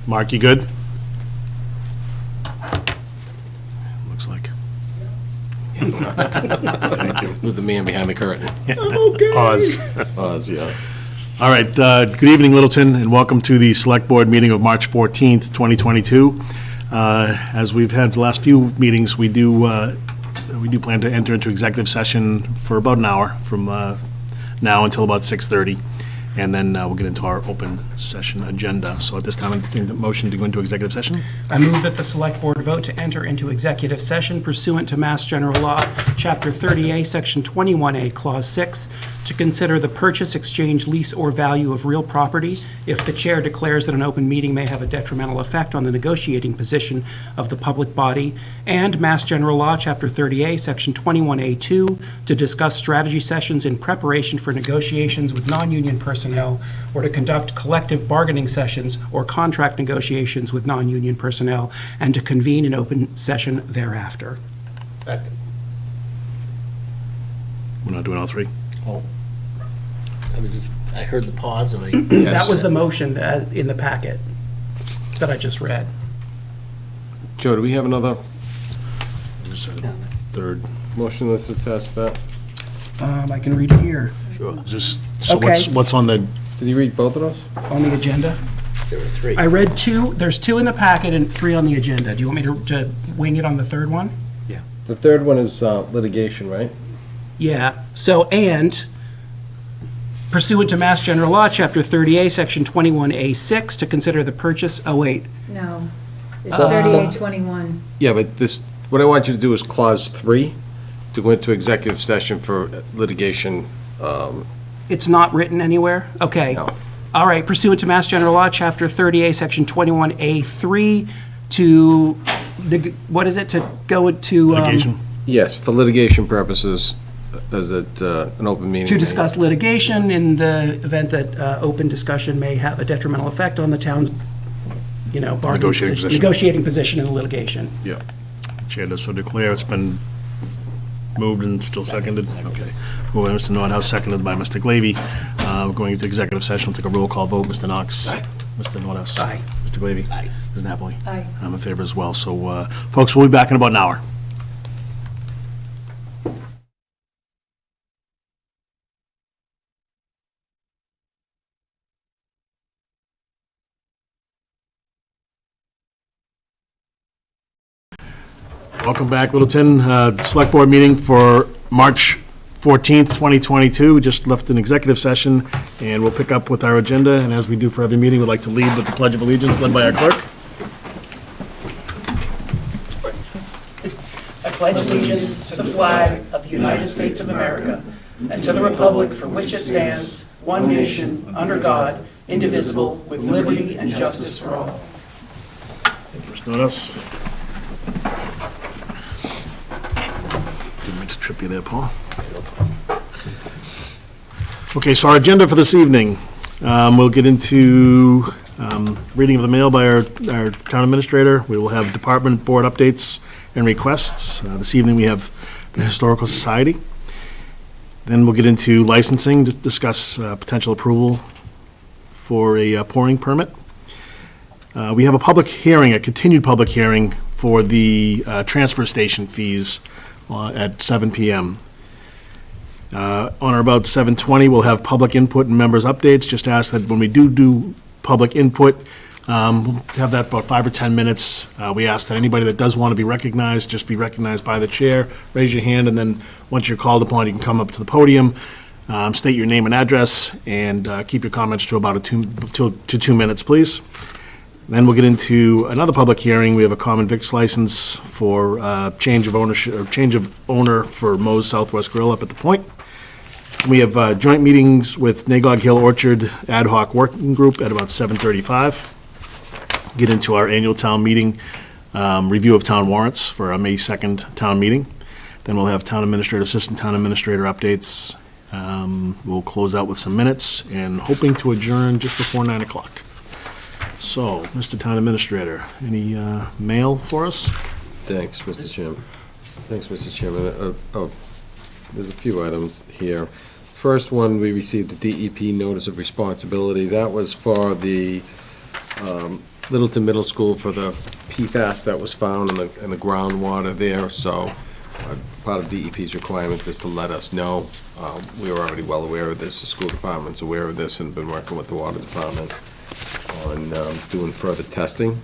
Mark, you good? Looks like. Thank you. Who's the man behind the curtain? Oz. Oz, yeah. All right, good evening, Littleton, and welcome to the Select Board meeting of March 14th, 2022. As we've had the last few meetings, we do plan to enter into executive session for about an hour from now until about 6:30, and then we'll get into our open session agenda. So at this time, I think the motion to go into executive session. I move that the Select Board vote to enter into executive session pursuant to Mass General Law, Chapter 30A, Section 21A, Clause 6, to consider the purchase, exchange, lease, or value of real property if the chair declares that an open meeting may have a detrimental effect on the negotiating position of the public body, and Mass General Law, Chapter 30A, Section 21A2, to discuss strategy sessions in preparation for negotiations with non-union personnel or to conduct collective bargaining sessions or contract negotiations with non-union personnel, and to convene an open session thereafter. Second. We're not doing all three? Oh. I heard the pause and I, Yes. That was the motion in the packet that I just read. Joe, do we have another There's a third. motion that's attached to that? I can read it here Just, so Okay. what's on the, Did you read both of those? on the agenda. there were three. I read two, there's two in the packet and three on the agenda. Do you want me to wing it on the third one? The third one is litigation, right? Yeah, so, and pursuant to Mass General Law, Chapter 30A, Section 21A6, to consider the purchase, oh, wait, No, it's 3821. Yeah, but this, what I want you to do is Clause 3, to go into executive session for litigation. it's not written anywhere? Okay. No. All right, pursuant to Mass General Law, Chapter 30A, Section 21A3, to, what is it, to go to... litigation? Yes, for litigation purposes, as an open meeting. To discuss litigation in the event that open discussion may have a detrimental effect on the town's, bargaining Negotiating position. negotiating position in the litigation. Yeah. Chair does so declare. It's been moved and still seconded? Okay. Moved by Mr. Nordhaus, seconded by Mr. Glavy. We're going into executive session. We'll take a roll call vote. Mr. Knox? Aye. Mr. Nordhaus? Aye. Mr. Glavy? Aye. Ms. Napoli? Aye. I'm in favor as well. So, folks, we'll be back in about an hour. Welcome back, Littleton. Select Board meeting for March 14th, 2022. We just left an executive session, and we'll pick up with our agenda. And as we do for every meeting, we'd like to lead with the Pledge of Allegiance, led by our clerk. I pledge allegiance to the flag of the United States of America and to the republic for which it stands, one nation, under God, indivisible, with liberty and justice for all. Mr. Nordhaus. Didn't mean to trip you there, Paul. Okay, so our agenda for this evening, we'll get into reading of the mail by our town administrator. We will have department board updates and requests. This evening, we have the Historical Society. Then we'll get into licensing, to discuss potential approval for a pouring permit. We have a public hearing, a continued public hearing for the transfer station fees at 7 p.m. On or about 7:20, we'll have public input and members' updates. Just ask that when we do public input, we'll have that about 5 or 10 minutes. We ask that anybody that does want to be recognized, just be recognized by the chair. Raise your hand, and then once you're called upon, you can come up to the podium, state your name and address, and keep your comments to about 2 minutes, please. Then we'll get into another public hearing. We have a common vics license for change of ownership, or change of owner for Moe's Southwest Grill up at the Point. We have joint meetings with Nagog Hill Orchard Ad Hoc Working Group at about 7:35. Get into our annual town meeting, review of town warrants for our May 2nd town meeting. Then we'll have town administrator, assistant town administrator updates. We'll close out with some minutes and hoping to adjourn just before 9 o'clock. So, Mr. Town Administrator, any mail for us? Thanks, Mr. Chairman. There's a few items here. First one, we received the DEP Notice of Responsibility. That was for the Littleton Middle School for the PFAS that was found in the groundwater there, so part of DEP's requirement is to let us know. We were already well aware of this, the school department's aware of this, and been working with the water department on doing further testing.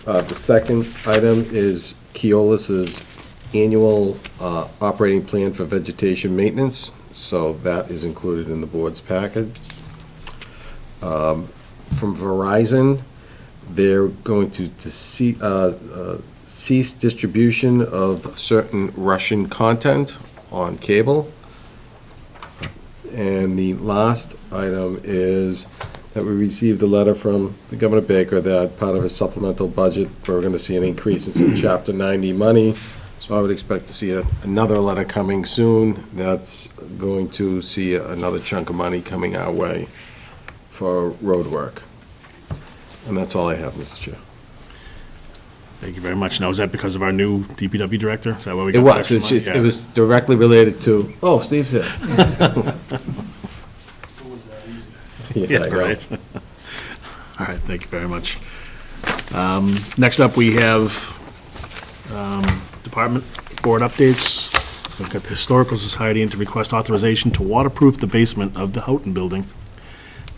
The second item is Keolis's annual operating plan for vegetation maintenance, so that is included in the board's package. From Verizon, they're going to cease distribution of certain Russian content on cable. And the last item is that we received a letter from the Governor Baker that part of his supplemental budget, we're going to see an increase in some Chapter 90 money. So I would expect to see another letter coming soon that's going to see another chunk of money coming our way for road work. And that's all I have, Mr. Chair. Thank you very much. Now, is that because of our new DPW director? Is that why we It got was, extra it's money? just, Yeah. it was directly related to, oh, Steve's here. Yeah, I know. right. All right, thank you very much. Next up, we have department board updates. We've got the Historical Society and to request authorization to waterproof the basement of the Houghton Building.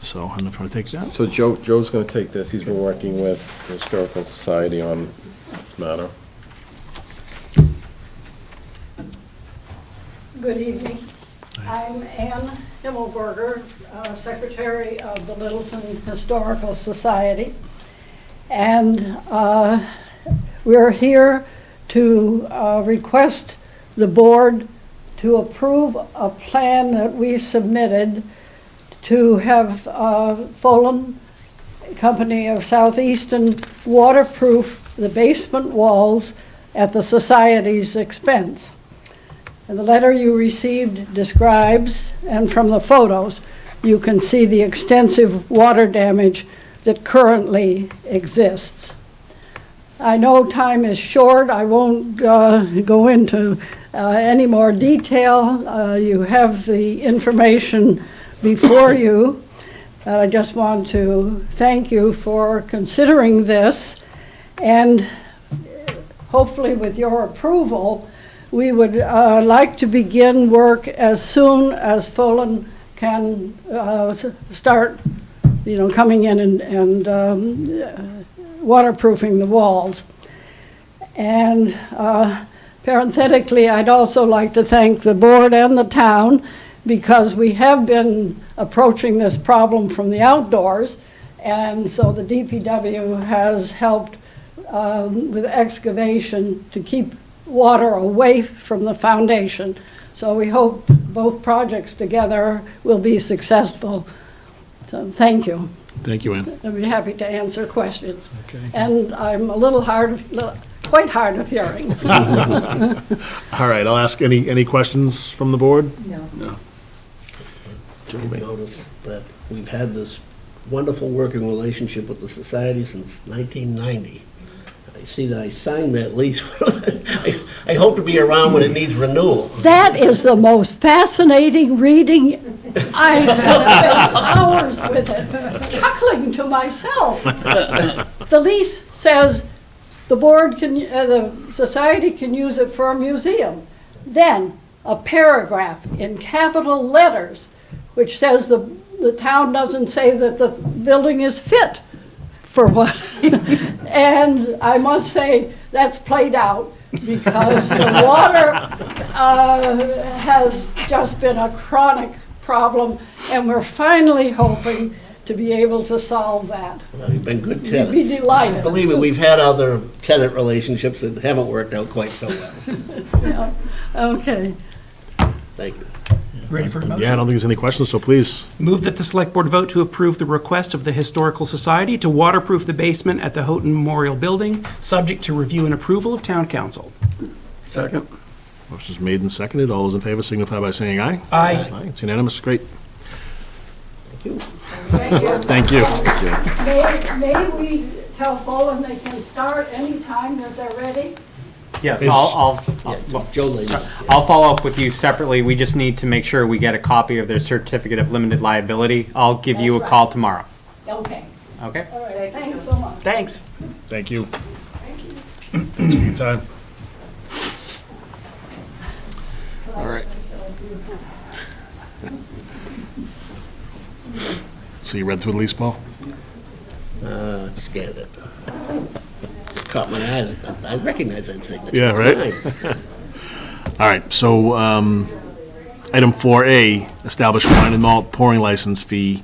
So I'm not trying to take that. So Joe's gonna take this, he's been working with the Historical Society on this matter. Good evening. I'm Ann Himmelberger, Secretary of the Littleton Historical Society. And we're here to request the board to approve a plan that we submitted to have Follen Company of Southeastern waterproof the basement walls at the Society's expense. And the letter you received describes, and from the photos, you can see the extensive water damage that currently exists. I know time is short. I won't go into any more detail. You have the information before you. I just want to thank you for considering this, and hopefully with your approval, we would like to begin work as soon as Follen can start, coming in and waterproofing the walls. And parenthetically, I'd also like to thank the board and the town, because we have been approaching this problem from the outdoors, and so the DPW has helped with excavation to keep water away from the foundation. So we hope both projects together will be successful. So thank you. Thank you, Ann. I'll be happy to answer questions. Okay. And I'm a little quite hard of hearing. All right, I'll ask any questions from the board? No. I noticed that we've had this wonderful working relationship with the society since 1990. I see that I signed that lease. I hope to be around when it needs renewal. That is the most fascinating reading. I spent hours with it, chuckling to myself. The lease says the society can use it for a museum. Then a paragraph in capital letters which says the town doesn't say that the building is fit for what. And I must say, that's played out, because the water has just been a chronic problem, and we're finally hoping to be able to solve that. Well, you've been good We'd tenants. be delighted. Believe me, we've had other tenant relationships that haven't worked out quite so well. Yeah. Okay. Thank you. Ready for a motion? Yeah, I don't think there's any questions, so please. Move that the select board vote to approve the request of the Historical Society to waterproof the basement at the Houghton Memorial Building, subject to review and approval of town council. Second. Motion's made and seconded. All those in favor signify by saying aye. Aye. Aye, it's unanimous. Great. Thank you. Thank you. Thank you. May we tell Follen they can start anytime that they're ready? Yes, Is- Joe Lane. I'll follow up with you separately. We just need to make sure we get a copy of their certificate of limited liability. I'll give you a That's call right. tomorrow. Okay. Okay? All right, thanks so much. Thanks. Thank you. Thanks for your time. All right. So you read through the lease, Paul? Scanned it. Just caught my eye. I recognize that signature. Yeah, right? Fine. All right, so item 4A, establish wine and malt pouring license fee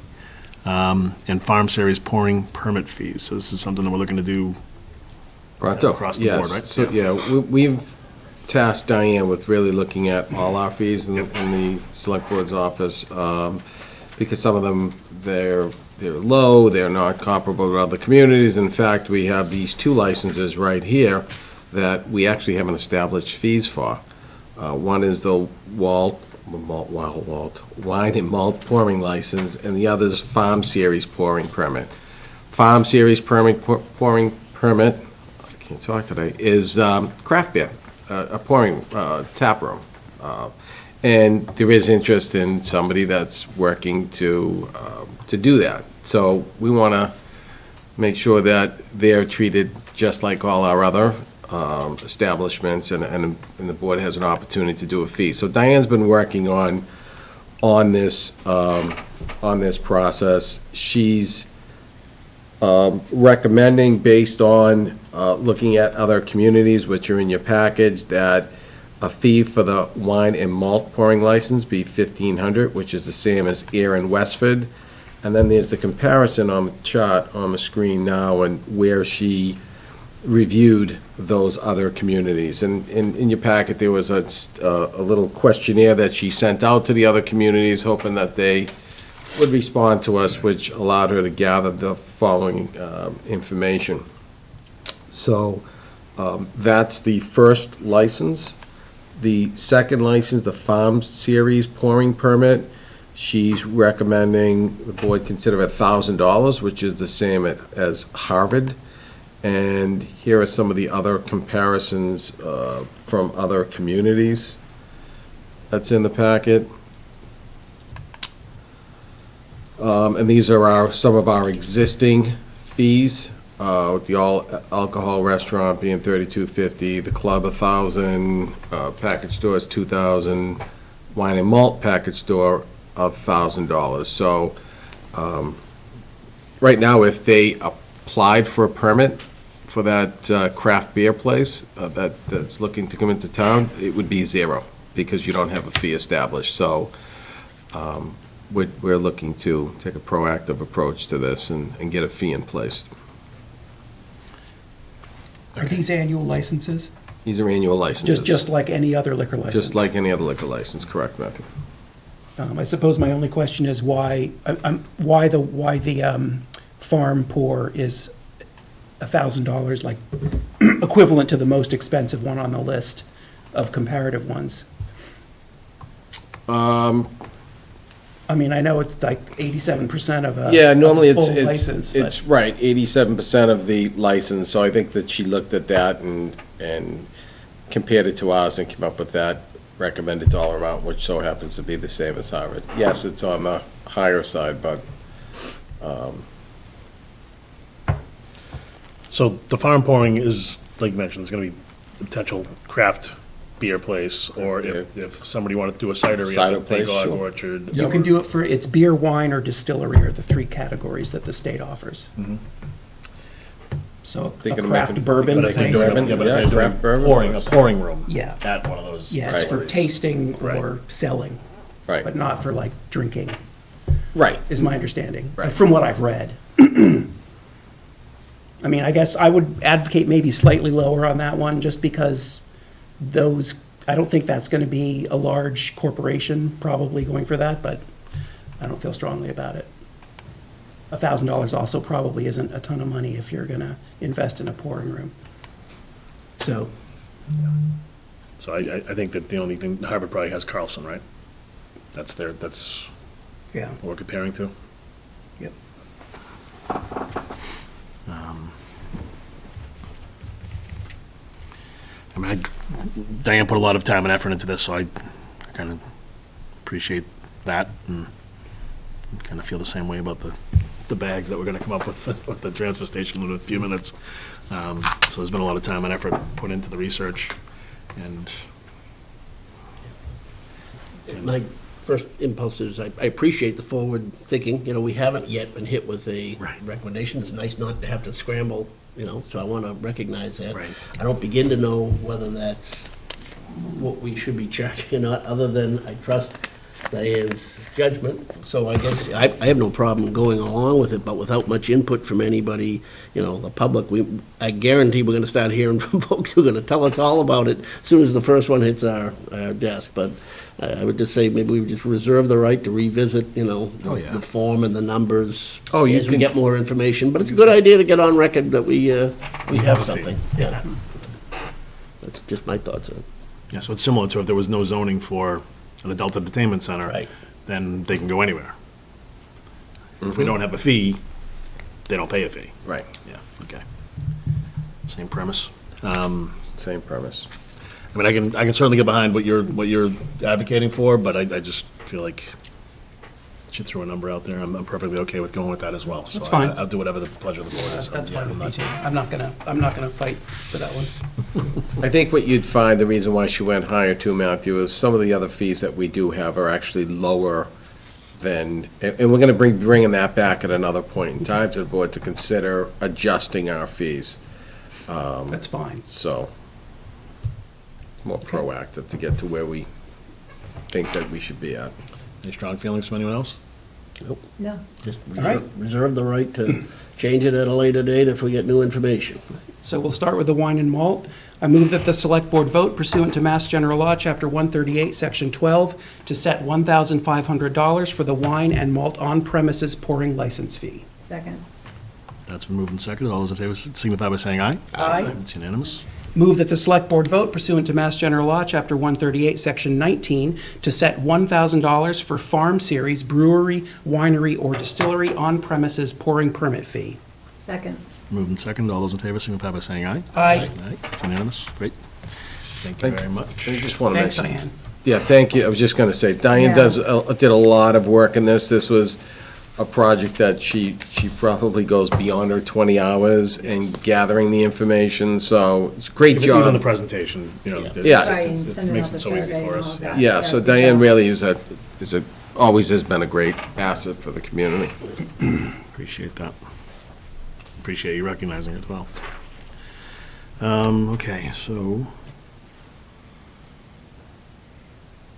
and farm series pouring permit fees. So this is something that we're looking to do. Pronto. Across the board, Yes. right? So, yeah, we've tasked Diane with really looking at all our fees in the select board's office, because some of them, they're low, they're not comparable to other communities. In fact, we have these 2 licenses right here that we actually haven't established fees for. One is the wine and malt pouring license, and the other is farm series pouring permit. Farm series pouring permit, I can't talk today, is craft beer, a pouring tap room. And there is interest in somebody that's working to do that. So we want to make sure that they're treated just like all our other establishments, and the board has an opportunity to do a fee. So Diane's been working on this process. She's recommending, based on looking at other communities, which are in your package, that a fee for the wine and malt pouring license be $1,500, which is the same as Air and Westford. And then there's the comparison on the chart on the screen now, and where she reviewed those other communities. And in your packet, there was a little questionnaire that she sent out to the other communities, hoping that they would respond to us, which allowed her to gather the following information. So that's the first license. The second license, the farm series pouring permit, she's recommending the board consider $1,000, which is the same as Harvard. And here are some of the other comparisons from other communities that's in the packet. And these are some of our existing fees. The all alcohol restaurant being $32.50, the club $1,000, package store is $2,000, wine and malt package store $1,000. So right now, if they applied for a permit for that craft beer place that's looking to come into town, it would be 0, because you don't have a fee established. So we're looking to take a proactive approach to this and get a fee in place. Are these annual licenses? These are annual licenses. Just like any other liquor license? Just like any other liquor license, correct, Matthew? I suppose my only question is why the farm pour is $1,000, like equivalent to the most expensive one on the list of comparative ones. I mean, I know it's like 87% of a Yeah, normally of a full license, but it's right, 87% of the license, so I think that she looked at that and compared it to ours and came up with that recommended dollar amount, which so happens to be the same as Harvard. Yes, it's on the higher side, but So the farm pouring is, like you mentioned, it's going to be a potential craft beer place, or if somebody wanted to do a cidery Cider at the Big place, Log sure. Orchard. you can do it for, it's beer, wine, or distillery are the 3 categories that the state offers. So a Thinking of craft making- bourbon But I think place, they're, Bourbon, yeah, but yeah, they're craft bourbon. pouring, a pouring room. Yeah. At one of those. yeah, it's for distilleries. tasting or Right. selling, right, but not for like drinking, right. is my understanding, Right. from what I've read. I mean, I guess I would advocate maybe slightly lower on that one, just because those, I don't think that's going to be a large corporation probably going for that, but I don't feel strongly about it. $1,000 also probably isn't a ton of money if you're going to invest in a pouring room. So, So I think that the only thing, Harvard probably has Carlson, right? That's yeah, what we're comparing to. yep. I mean, Diane put a lot of time and effort into this, so I kind of appreciate that, and kind of feel the same way about the the bags that we're gonna come up with the transfer station in a few minutes. So there's been a lot of time and effort put into the research, and My first impulse is I appreciate the forward thinking. You know, we haven't yet been hit with a Right. recommendation. It's nice not to have to scramble, you know, so I want to recognize that. Right. I don't begin to know whether that's what we should be charging or not, other than I trust Diane's judgment. So I guess I have no problem going along with it, but without much input from anybody, you know, the public, I guarantee we're going to start hearing from folks who are going to tell us all about it as soon as the first one hits our desk. But I would just say maybe we would just reserve the right to revisit, you know, Oh, yeah. the form and the numbers Oh, you as we can- get more information. But it's a good idea to get on record that we have have a fee. something. Yeah. That's just my thoughts on it. yeah, so it's similar to if there was no zoning for an adult entertainment center, Right. then they can go anywhere. If we don't have a fee, they don't pay a fee. Right, Yeah, okay. Same premise. same premise. I mean, I can certainly get behind what you're advocating for, but I just feel like you should throw a number out there. I'm perfectly okay with going with that as well. So That's fine. I'll do whatever the pleasure of the board is. That's Yeah, fine I'm with me not- too. I'm not gonna fight for that one. I think what you'd find, the reason why she went higher too, Matthew, is some of the other fees that we do have are actually lower than, and we're gonna bringing that back at another point in time to the board to consider adjusting our fees, That's fine. so more proactive to get to where we think that we should be at. Any strong feelings from anyone else? No. Just All right. reserve the right to change it at a later date if we get new information. So we'll start with the wine and malt. I move that the Select Board vote pursuant to Mass General Law, Chapter 138, Section 12, to set $1,500 for the wine and malt on-premises pouring license fee. Second. That's been moved and seconded. All those in favor signify by saying aye. Aye. It's unanimous. Move that the Select Board vote pursuant to Mass General Law, Chapter 138, Section 19, to set $1,000 for Farm Series brewery, winery, or distillery on-premises pouring permit fee. Second. Moved and seconded. All those in favor signify by saying aye. Aye. Aye. It's unanimous. Great. Thank you very much. I just want to Thanks, mention. Diane. Yeah, thank you. I was just going to say, Diane Yeah. did a lot of work in this. This was a project that she probably goes beyond her 20 hours in gathering the information, so it's a great Even the job. presentation, you know. Yeah. Right, and It sending makes out it the so easy survey for and us. all that. Yeah, so good Diane job. really always has been a great asset for the community. Appreciate that. Appreciate you recognizing it as well. Okay, so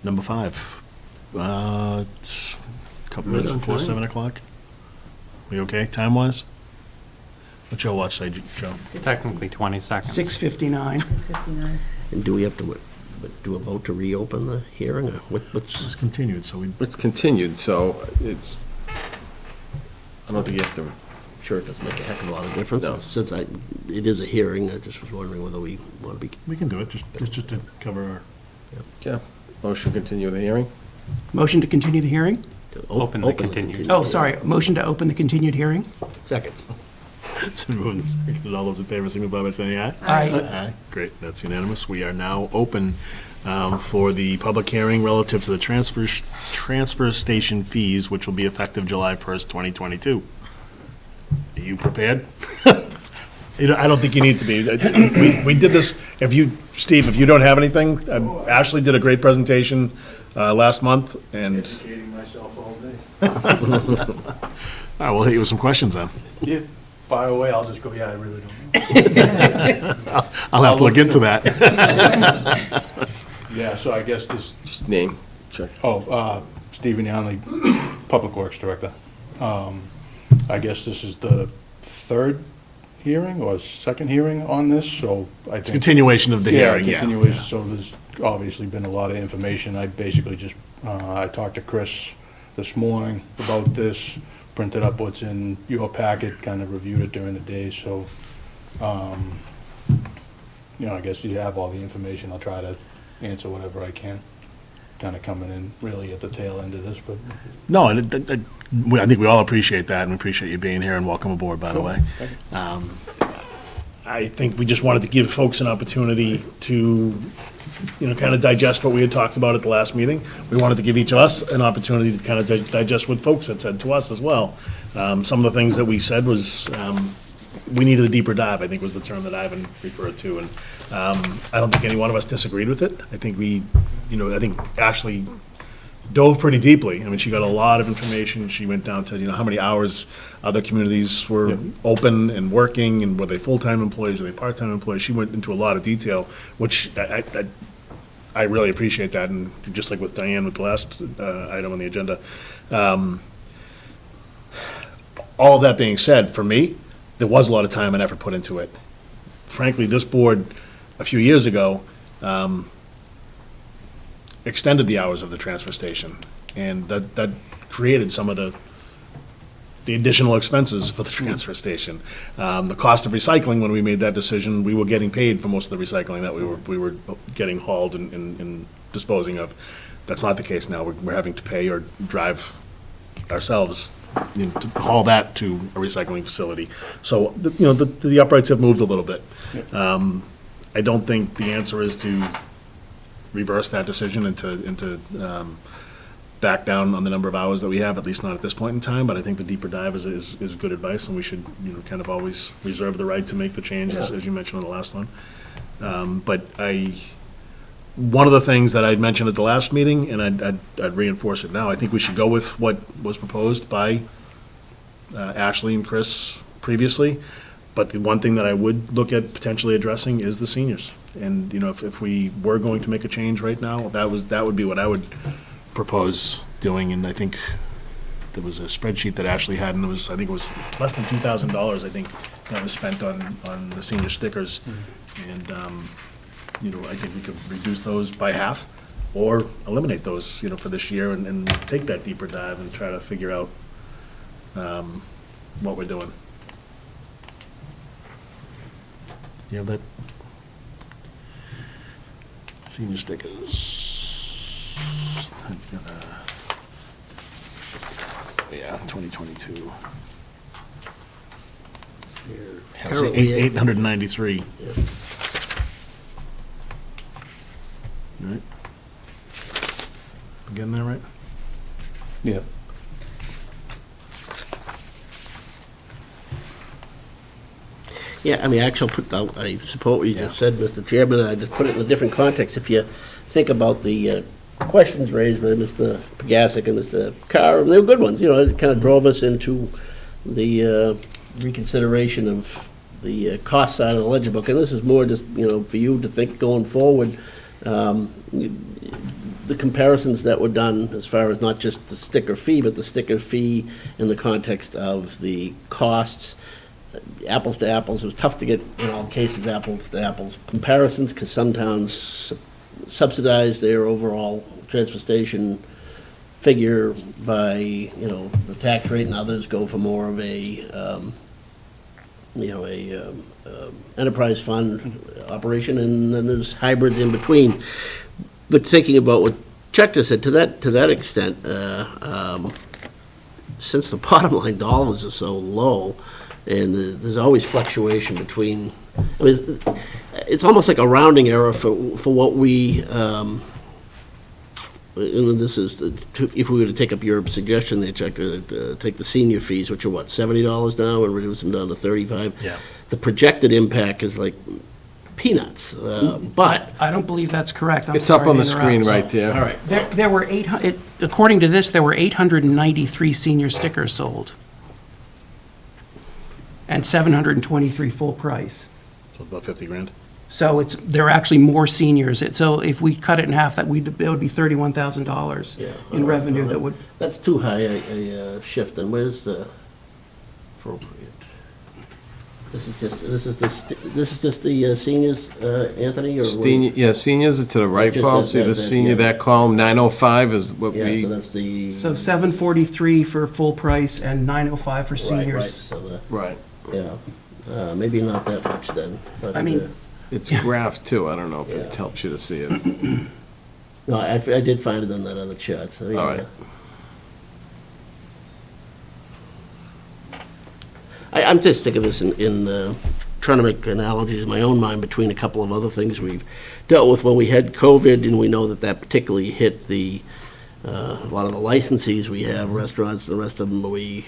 number 5. It's a couple minutes on before time. 7 o'clock. We okay, time-wise? What's your watch say, Joe? Technically 20 seconds. 6:59. 6:59. And do we have to do a vote to reopen the hearing, or what's? It's continued, so we, It's continued, so I don't think you have to, Sure, it doesn't make a heck of a lot of difference. No. Since it is a hearing, I just was wondering whether we want to be. we can do it, just to cover our, yeah, motion to continue the hearing? Motion to continue the hearing? to Open the continued. Oh, sorry, motion to open the continued hearing? Second. so moving, all those in favor signify by saying aye. Aye. Aye, great, that's unanimous. We are now open for the public hearing relative to the transfer station fees, which will be effective July 1st, 2022. Are you prepared? I don't think you need to be. We did this, Steve, if you don't have anything, Ashley did a great presentation last month, and... Educating myself all day. All right, we'll hit you with some questions then. Yeah, fire away, I'll just go, yeah, I really don't know. I'll have to look into that. Yeah, so I guess this, Just name, check. Stephen Youngley, Public Works Director. I guess this is the third hearing or second hearing on this, so I think. It's a continuation of the hearing, yeah. Continuation, so there's obviously been a lot of information. I basically just, I talked to Chris this morning about this, printed up what's in your packet, kind of reviewed it during the day, so, I guess you have all the information. I'll try to answer whatever I can. Kind of coming in really at the tail end of this, but. No, and I think we all appreciate that, and we appreciate you being here, and welcome aboard, by the way. I think we just wanted to give folks an opportunity to, kind of digest what we had talked about at the last meeting. We wanted to give each of us an opportunity to kind of digest what folks had said to us as well. Some of the things that we said was, we needed a deeper dive, I think was the term that Ivan referred to, and I don't think any one of us disagreed with it. I think I think Ashley dove pretty deeply. I mean, she got a lot of information. She went down to, how many hours other communities were open and working, and were they full-time employees, were they part-time employees? She went into a lot of detail, which I really appreciate that, and just like with Diane with the last item on the agenda. All of that being said, for me, there was a lot of time and effort put into it. Frankly, this board, a few years ago, extended the hours of the transfer station, and that created some of the additional expenses for the transfer station. The cost of recycling, when we made that decision, we were getting paid for most of the recycling that we were getting hauled and disposing of. That's not the case now. We're having to pay or drive ourselves, to haul that to a recycling facility. So, the uprights have moved a little bit. I don't think the answer is to reverse that decision and to back down on the number of hours that we have, at least not at this point in time, but I think the deeper dive is good advice, and we should, kind of always reserve the right to make the change, as you mentioned on the last one. But one of the things that I'd mentioned at the last meeting, and I'd reinforce it now, I think we should go with what was proposed by Ashley and Chris previously, but the one thing that I would look at potentially addressing is the seniors. And, if we were going to make a change right now, that would be what I would propose doing, and I think there was a spreadsheet that Ashley had, and I think it was less than $2,000, I think, that was spent on the senior stickers. And, I think we could reduce those by half, or eliminate those, for this year, and take that deeper dive and try to figure out what we're doing. You have that? Senior stickers. Yeah, 2022. Harold, 893. Right. Getting there right? Yeah. Yeah, I mean, actually, I support what you just said, Mr. Chairman, and I just put it in a different context. If you think about the questions raised by Mr. Pagasic and Mr. Carr, they were good ones, it kind of drove us into the reconsideration of the cost side of the ledger book, and this is more just, for you to think going forward, the comparisons that were done as far as not just the sticker fee, but the sticker fee in the context of the costs, apples to apples. It was tough to get, in all cases, apples to apples comparisons, because some towns subsidize their overall transfer station figure by, the tax rate, and others go for more of a, enterprise fund operation, and then there's hybrids in between. But thinking about what Chuck just said, to that extent, since the bottom line dollars are so low, and there's always fluctuation between, it's almost like a rounding error for what we, and this is, if we were to take up your suggestion there, Chuck, take the senior fees, which are what, $70 now, and reduce them down to $35? Yeah. The projected impact is like peanuts, but. I don't believe that's correct. I'm It's up sorry on to the screen interrupt. right there. All right. There were according to this, there were 893 senior stickers sold, and 723 full price. So about 50 grand. So there are actually more seniors. So if we cut it in half, it would be $31,000 in revenue that would. That's too high a shift, and where's the appropriate? This is just the seniors, Anthony, or? Seniors are to the right, Just Paul. that- See the that- senior, yeah. that column, 905 is what Yeah, we, so that's the. So 743 for full price and 905 for Right, seniors. so right. maybe not that much then, but. I mean- It's graphed too. I don't know if it Yeah. helps you to see it. No, I did find it on that other chart, so. yeah. All right. I'm just thinking this in trying to make analogies in my own mind between a couple of other things we've dealt with when we had COVID, and we know that that particularly hit a lot of the licensees we have, restaurants, the rest of them, we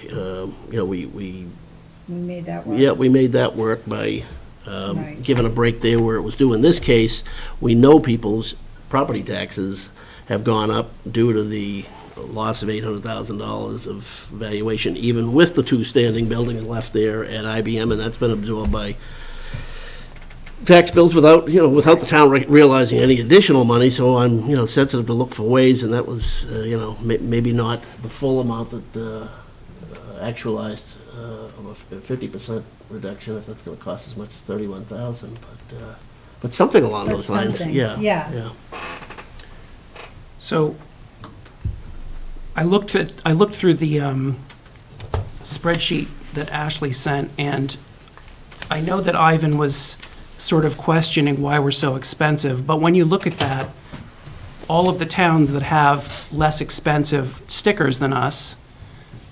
made that work. yeah, we made that work by Right. giving a break there where it was due. In this case, we know people's property taxes have gone up due to the loss of $800,000 of valuation, even with the two standing buildings left there at IBM, and that's been absorbed by tax bills without the town realizing any additional money. So I'm, sensitive to look for ways, and that was, maybe not the full amount that actualized of a 50% reduction, if that's going to cost as much as $31,000, but something along But those lines. something, Yeah. yeah. So I looked through the spreadsheet that Ashley sent, and I know that Ivan was sort of questioning why we're so expensive, but when you look at that, all of the towns that have less expensive stickers than us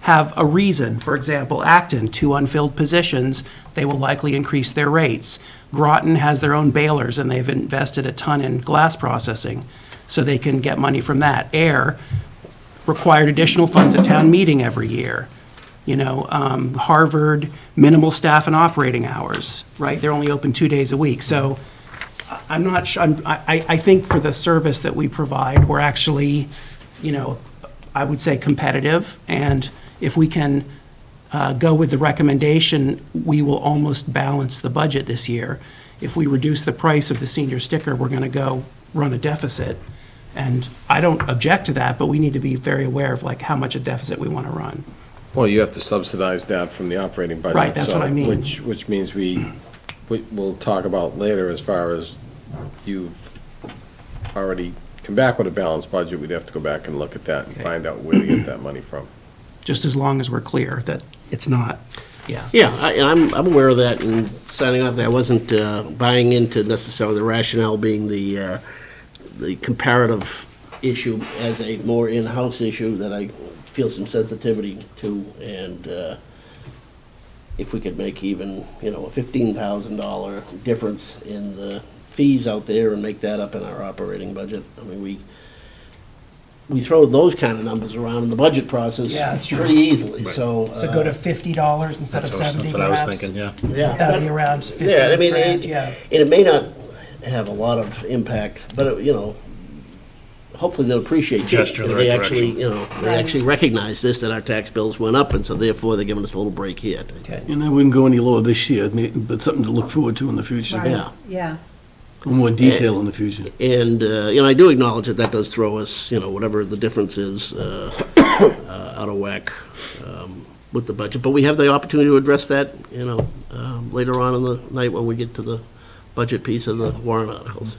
have a reason. For example, Acton, 2 unfilled positions, they will likely increase their rates. Groton has their own balers, and they've invested a ton in glass processing, so they can get money from that. Air required additional funds at town meeting every year. Harvard, minimal staff and operating hours, right? They're only open 2 days a week. So I'm not sure, I think for the service that we provide, we're actually, I would say competitive. And if we can go with the recommendation, we will almost balance the budget this year. If we reduce the price of the senior sticker, we're going to go run a deficit. And I don't object to that, but we need to be very aware of how much a deficit we want to run. Well, you have to subsidize that from the operating budget. Right, that's what I mean. Which means we'll talk about later as far as you've already come back with a balanced budget, we'd have to go back and look at that and find out where to get that money from. Just as long as we're clear that it's not, yeah. Yeah, I'm aware of that, and signing off that I wasn't buying into necessarily the rationale being the comparative issue as a more in-house issue that I feel some sensitivity to, and if we could make even, a $15,000 difference in the fees out there and make that up in our operating budget. I mean, we throw those kind of numbers around in the budget process Yeah, that's true. pretty easily, so. So go to $50 instead of 70, That's what I was perhaps? thinking, yeah. Yeah. That'd be around 50 Yeah, I mean, grand, yeah. and it may not have a lot of impact, but, hopefully they'll appreciate it. Gesture in the They right actually, direction. they actually recognize this, that our tax bills went up, and so therefore they're giving us a little break here. Okay. And I wouldn't go any lower this year, but something to look forward to in the future. Right. Yeah. Yeah. More detail in the future. And, I do acknowledge that that does throw us, whatever the difference is, out of whack with the budget. But we have the opportunity to address that, later on in the night when we get to the budget piece of the warrant articles.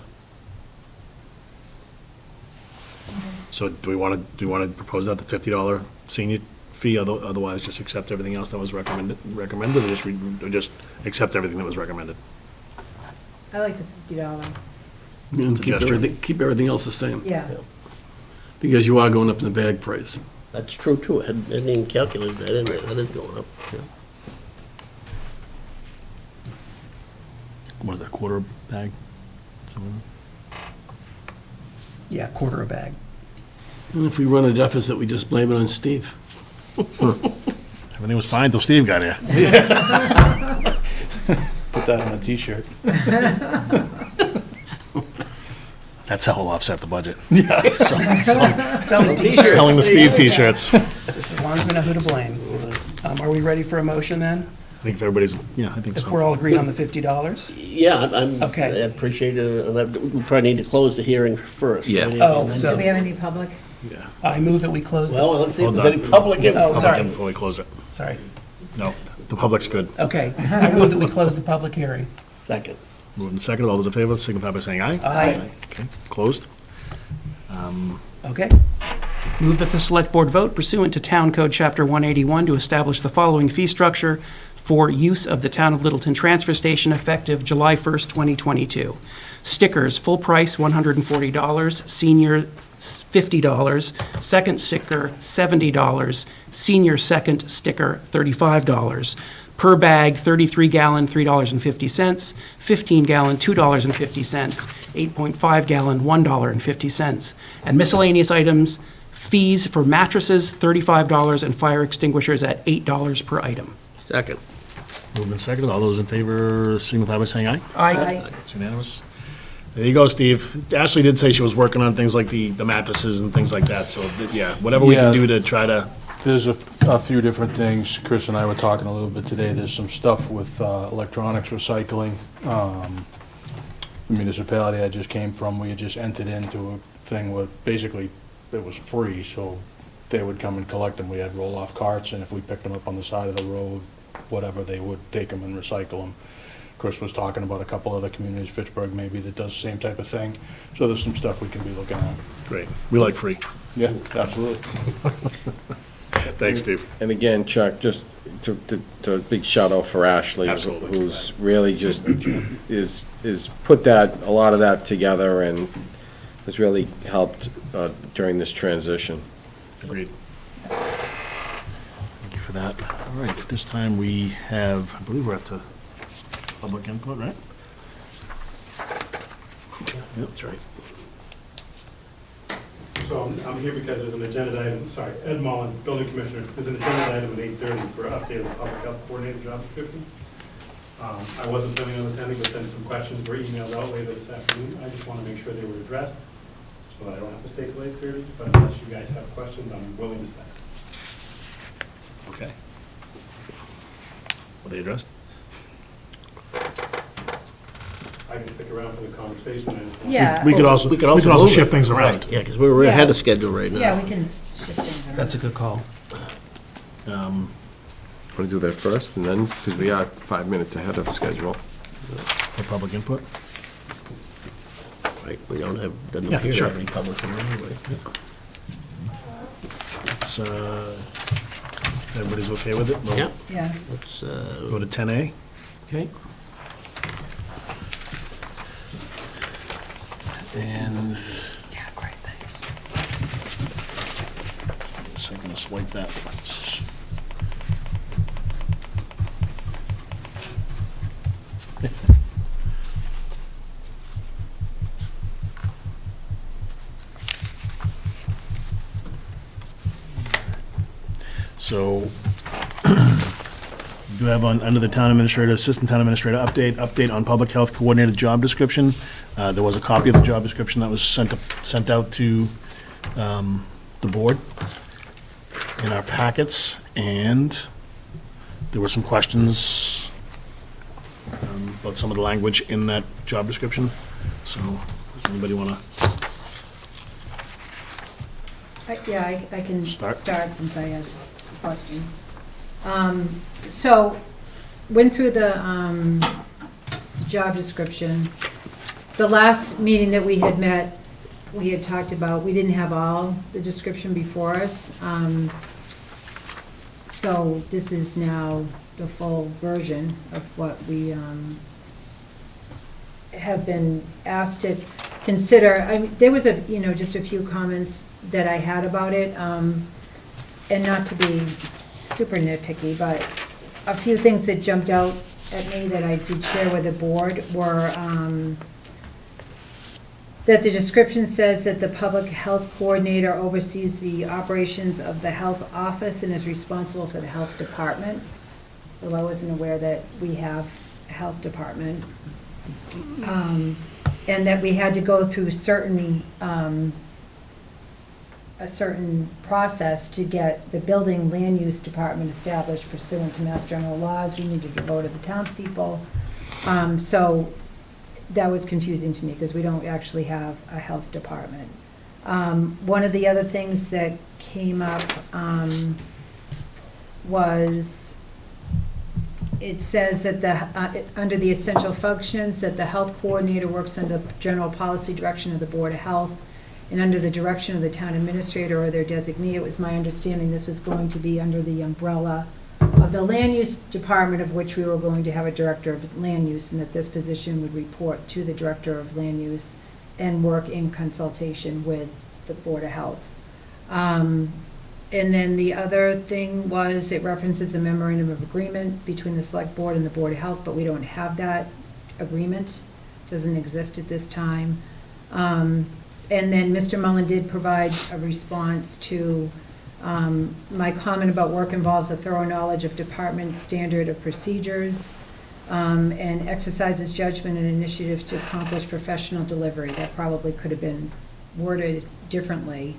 So do we want to propose that, the $50 senior fee, otherwise just accept everything else that was recommended, or just accept everything that was recommended? I like the $50. And Suggestion. keep everything else the same, Yeah. because you are going up in the bag price. That's true, too. I hadn't even calculated that in there. That is going up. Yeah. What is that, quarter bag? Something Yeah, quarter a bag. And if we run a deficit, we just blame it on Steve. Everything was fine till Steve got here. Put that on a T-shirt. That's how we'll offset the budget. Selling t-shirts, Selling the Steve t-shirts. I just as long as we know who to blame. Are we ready for a motion then? think if everybody's, yeah, I think If so. we're all agreed on the $50? Yeah, I Okay. appreciate it. We probably need to close the hearing first. Yeah. right? Oh, And then- so- Do we have any public? Yeah. I move that we close the, Well, let's see if Hold there's any on. public Oh, input. sorry. Before we close it. sorry. No, the public's good. Okay, I move that we close the public hearing. Second. Moving to second, all those in favor, signify by saying aye. Aye. Okay, closed. Okay. Move that the Select Board vote pursuant to Town Code Chapter 181 to establish the following fee structure for use of the Town of Littleton Transfer Station effective July 1st, 2022. Stickers, full price $140, senior $50, second sticker $70, senior second sticker $35. per bag, 33-gallon, $3.50, 15-gallon, $2.50, 8.5-gallon, $1.50, and miscellaneous items, fees for mattresses, $35, and fire extinguishers at $8 per item. Second. Moved and seconded. All those in favor signify by saying aye. Aye. It's unanimous. There you go, Steve. Ashley did say she was working on things like the mattresses and things like that, so, yeah, whatever we can Yeah. do to try to, There's a few different things. Chris and I were talking a little bit today. There's some stuff with electronics recycling. The municipality I just came from, we had just entered into a thing with, basically, it was free, so they would come and collect them. We had roll-off carts, and if we picked them up on the side of the road, whatever, they would take them and recycle them. Chris was talking about a couple other communities, Fitchburg maybe, that does the same type of thing. So there's some stuff we can be looking at. great. We like free. Yeah, absolutely. Thanks, Steve. And again, Chuck, just to a big shout out for Ashley, Absolutely. who's really just, is put that, a lot of that together and has really helped during this transition. Agreed. Thank you for that. All right, at this time we have, I believe we're at the public input, right? Yep, that's right. So I'm here because there's an agenda item, sorry, Ed Mullen, Building Commissioner, there's an agenda item at 8:30 for update of the public health coordinator job description. I wasn't planning on attending, but then some questions were emailed out later this afternoon. I just want to make sure they were addressed, so that I don't have to stay till 8:30, but unless you guys have questions, I'm willing to stay. Okay. Were they addressed? I can stick around for the conversation. I just want- Yeah. We could also move shift it. things around. Yeah, because we're Yeah. ahead of schedule right now. Yeah, we can shift things around. That's a good call. Want to do that first, and then, because we are 5 minutes ahead of schedule. For public input? Right, we don't have, doesn't Yeah, appear to sure. have any public here anyway. It's, everybody's okay with it? We'll Yeah, Yeah. let's, Go to 10A. Okay? And. Yeah, great, thanks. So I'm gonna swipe that. So, do have under the town administrator, assistant town administrator update on public health coordinated job description. There was a copy of the job description that was sent out to the board in our packets, and there were some questions about some of the language in that job description. So, does anybody want to? Yeah, I can Start. start since I have questions. So, went through the job description. The last meeting that we had met, we had talked about, we didn't have all the description before us. So this is now the full version of what we have been asked to consider. I mean, there was just a few comments that I had about it, and not to be super nitpicky, but a few things that jumped out at me that I did share with the board were that the description says that the public health coordinator oversees the operations of the health office and is responsible for the health department. Well, I wasn't aware that we have a health department. And that we had to go through a certain process to get the building land use department established pursuant to Mass General laws. We needed to vote of the townspeople. So that was confusing to me because we don't actually have a health department. One of the other things that came up was, it says that under the essential functions, that the health coordinator works under the general policy direction of the Board of Health and under the direction of the town administrator or their designee. It was my understanding this was going to be under the umbrella of the land use department, of which we were going to have a director of land use, and that this position would report to the director of land use and work in consultation with the Board of Health. And then the other thing was, it references a memorandum of agreement between the Select Board and the Board of Health, but we don't have that agreement. Doesn't exist at this time. And then Mr. Mullen did provide a response to my comment about work involves a thorough knowledge of department standard of procedures, and exercises judgment and initiative to accomplish professional delivery. That probably could have been worded differently.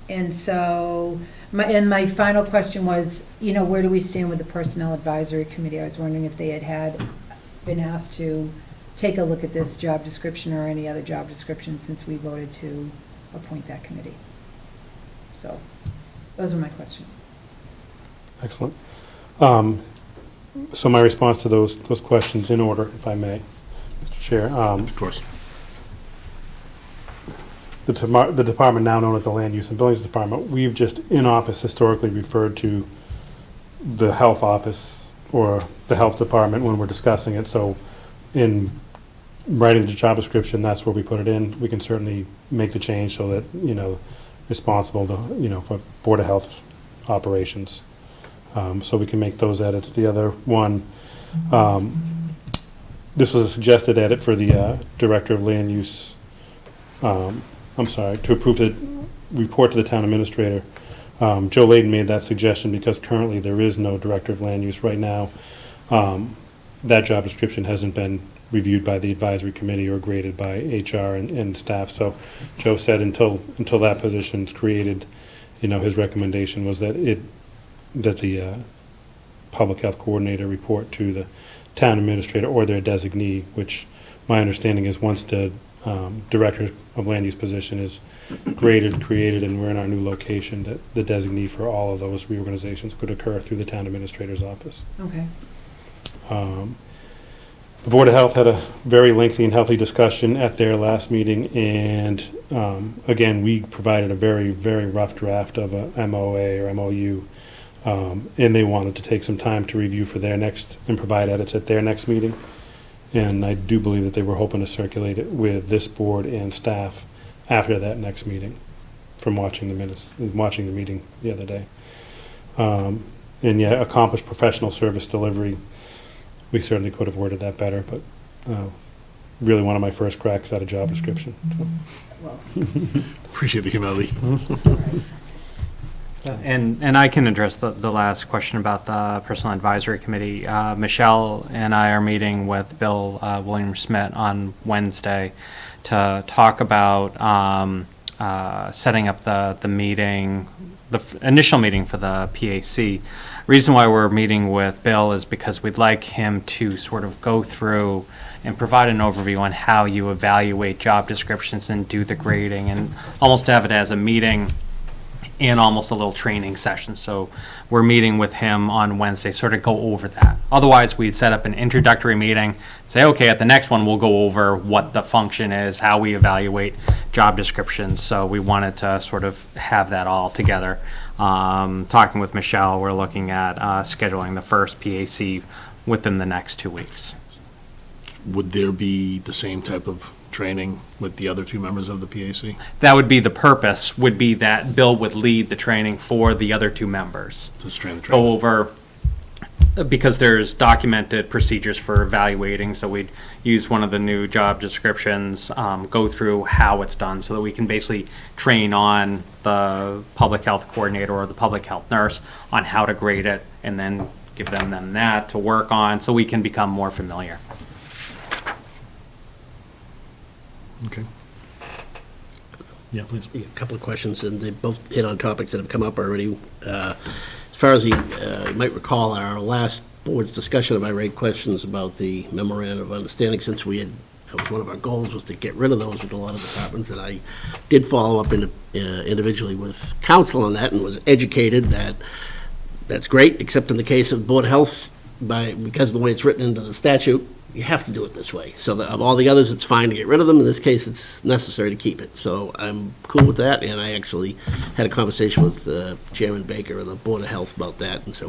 And so, my final question was, where do we stand with the Personnel Advisory Committee? I was wondering if they had been asked to take a look at this job description or any other job description since we voted to appoint that committee. So, those are my questions. Excellent. So my response to those questions in order, if I may, Mr. Chair. Of course. The department now known as the Land Use and Buildings Department, we've just in office historically referred to the health office or the health department when we're discussing it. So in writing the job description, that's where we put it in. We can certainly make the change so that, responsible to, for Board of Health operations. So we can make those edits. The other one, this was a suggested edit for the Director of Land Use, to approve the report to the town administrator. Joe Layden made that suggestion because currently there is no Director of Land Use right now. That job description hasn't been reviewed by the advisory committee or graded by HR and staff. So Joe said until that position's created, his recommendation was that the public health coordinator report to the town administrator or their designee, which my understanding is once the director of land use position is graded, created, and we're in our new location, that the designee for all of those reorganizations could occur through the town administrator's office. Okay. The Board of Health had a very lengthy and healthy discussion at their last meeting, and again, we provided a very, very rough draft of a MOA or MOU, and they wanted to take some time to review for their next and provide edits at their next meeting. And I do believe that they were hoping to circulate it with this board and staff after that next meeting, from watching the minutes, watching the meeting the other day. And yeah, accomplished professional service delivery. We certainly could have worded that better, but really one of my first cracks at a job description. So. Well, Appreciate the humility. And I can address the last question about the Personal Advisory Committee. Michelle and I are meeting with Bill Williams-Smith on Wednesday to talk about setting up the meeting, the initial meeting for the PAC. Reason why we're meeting with Bill is because we'd like him to sort of go through and provide an overview on how you evaluate job descriptions and do the grading, and almost have it as a meeting and almost a little training session. So we're meeting with him on Wednesday, sort of go over that. Otherwise, we'd set up an introductory meeting, say, okay, at the next one, we'll go over what the function is, how we evaluate job descriptions. So we wanted to sort of have that all together. Talking with Michelle, we're looking at scheduling the first PAC within the next 2 weeks. Would there be the same type of training with the other two members of the PAC? That would be the purpose, would be that Bill would lead the training for the other two members. To train the Go over, because there's documented procedures for evaluating, so we'd use one of the new job descriptions, go through how it's done, so that we can basically train on the public health coordinator or the public health nurse on how to grade it, and then give them that to work on, so we can become more familiar. Okay. Yeah, please. A couple of questions, and they both hit on topics that have come up already. As far as you might recall, at our last board's discussion of irate questions about the memorandum of understanding, since that was one of our goals, was to get rid of those with a lot of departments, and I did follow up individually with counsel on that and was educated that that's great, except in the case of Board of Health, because of the way it's written into the statute, you have to do it this way. So of all the others, it's fine to get rid of them. In this case, it's necessary to keep it. So I'm cool with that, and I actually had a conversation with Chairman Baker of the Board of Health about that, and so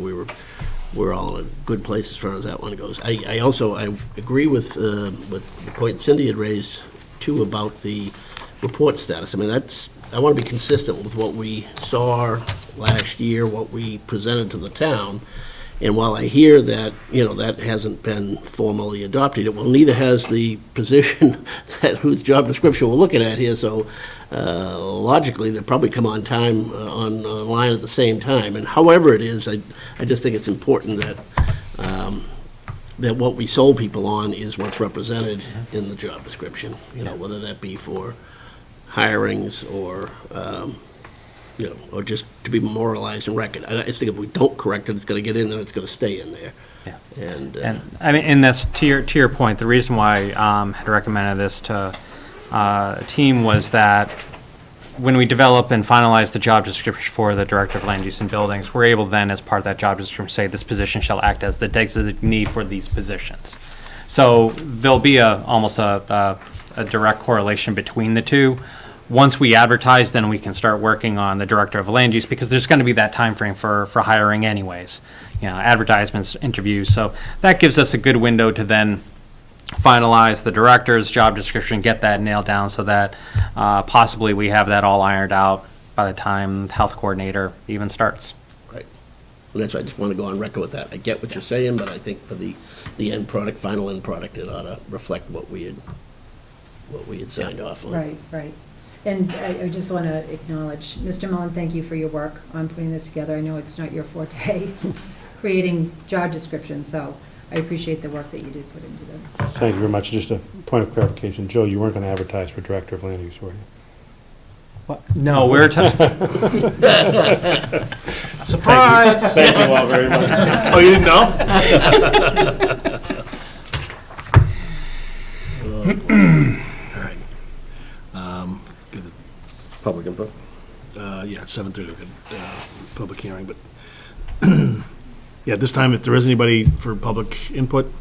we're all in a good place as far as that one goes. I also agree with the point Cindy had raised, too, about the report status. I mean, that's I want to be consistent with what we saw last year, what we presented to the town. And while I hear that, that hasn't been formally adopted, well, neither has the position that whose job description we're looking at here, so logically, they'll probably come on time, online at the same time. And however it is, I just think it's important that, that what we sold people on is what's represented in the job description, whether that be for hirings or, or just to be memorialized and record. I just think if we don't correct it, it's going to get in there, it's going to stay in there. Yeah. And I mean, and that's to your point. The reason why I had recommended this to team was that when we develop and finalize the job description for the Director of Land Use and Buildings, we're able then, as part of that job description, say this position shall act as the designee for these positions. So there'll be almost a direct correlation between the two. Once we advertise, then we can start working on the Director of Land Use, because there's going to be that time frame for hiring anyways, advertisements, interviews. So that gives us a good window to then finalize the director's job description, get that nailed down so that possibly we have that all ironed out by the time the health coordinator even starts. Right. And that's why I just want to go on record with that. I get what you're saying, but I think for the end product, final end product, it ought to reflect what we had signed off on. Right. And I just want to acknowledge, Mr. Mullen, thank you for your work on putting this together. I know it's not your forte, creating job descriptions, so I appreciate the work that you did put into this. Thank you very much. Just a point of clarification. Joe, you weren't going to advertise for Director of Land Use, were you? No, we're Surprise! Thank you all very much. Oh, you didn't know? All right. Good. Public input? Yeah, 7:30, good, public hearing, but, yeah, this time, if there is anybody for public input.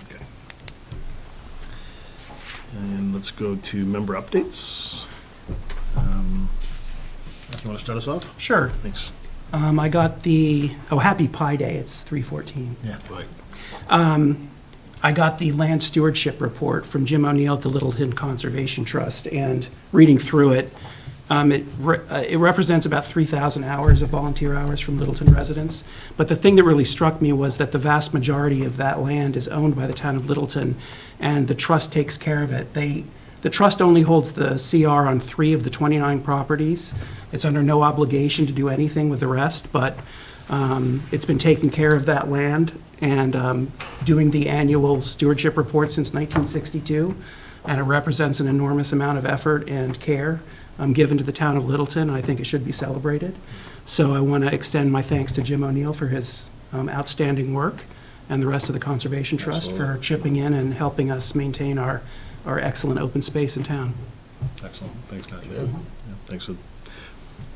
Okay. And let's go to member updates. You want to start us off? Sure. Thanks. I got Happy Pi Day, it's 3/14. Yeah. Right. I got the land stewardship report from Jim O'Neill at the Littleton Conservation Trust, and reading through it, it represents about 3,000 hours of volunteer hours from Littleton residents. But the thing that really struck me was that the vast majority of that land is owned by the town of Littleton, and the trust takes care of it. The trust only holds the CR on 3 of the 29 properties. It's under no obligation to do anything with the rest, but it's been taking care of that land and doing the annual stewardship report since 1962, and it represents an enormous amount of effort and care given to the town of Littleton. I think it should be celebrated. So I want to extend my thanks to Jim O'Neill for his outstanding work, and the rest of the Conservation Trust for chipping in and helping us maintain our excellent open space in town. Excellent. Thanks, guys. Yeah, thanks for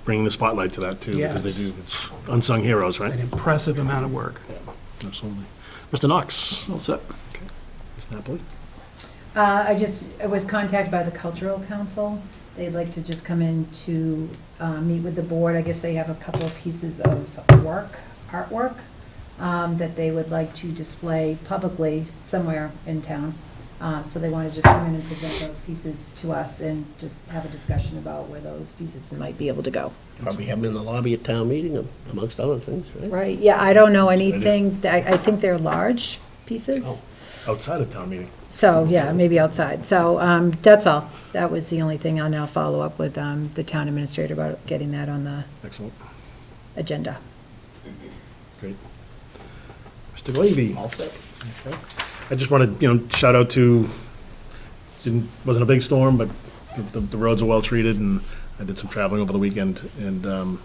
bringing the spotlight to that, too, because they do, it's unsung heroes, right? An impressive amount of work. Absolutely. Mr. Knox? All set. Ms. Napoli? I was contacted by the Cultural Council. They'd like to just come in to meet with the board. I guess they have a couple of pieces of artwork, that they would like to display publicly somewhere in town. So they want to just come in and present those pieces to us and just have a discussion about where those pieces might be able to go. Probably have them in the lobby at town meeting, amongst other things, right? Right, yeah, I don't know anything, I think they're large pieces. Outside of town meeting. So, yeah, maybe outside. So that's all. That was the only thing. I'll now follow up with the town administrator about getting that on the Excellent. agenda. Great. Mr. Glavy? All set. Okay. I just want to, shout out to, wasn't a big storm, but the roads are well treated, and I did some traveling over the weekend, and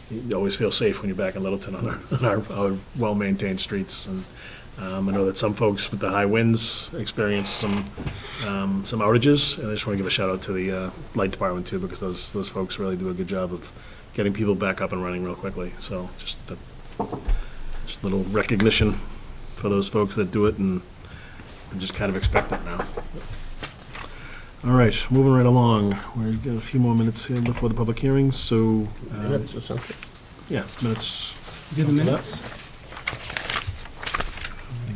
you always feel safe when you're back in Littleton on our well-maintained streets. And I know that some folks with the high winds experienced some outages, and I just want to give a shout out to the light department too, because those folks really do a good job of getting people back up and running real quickly. So just a little recognition for those folks that do it, and just kind of expect it now. All right, moving right along. We've got a few more minutes here before the public hearing, so. Minutes or something? Yeah, minutes. Do the minutes?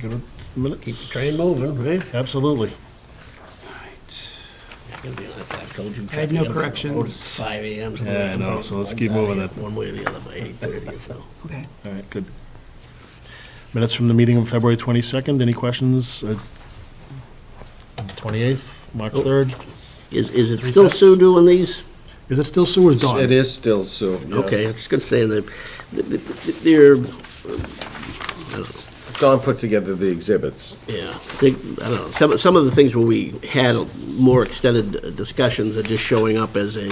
Good with minutes? Keep the train moving, right? Absolutely. It's gonna be like that. told you. I had no check it out. corrections. Oh, it's 5 AM. something Yeah, I like know, that. so let's keep moving it. One way or the other by 8:30 or so. Okay. All right, good. Minutes from the meeting of February 22nd, any questions? 28th, March 3rd? Is it Three still sets? Sue doing these? Is it still Sue or is Dawn? It is still Sue. yes. Okay, it's good saying that they're, Don put together the exhibits. yeah, I don't know, some of the things where we had more extended discussions are just showing up as a,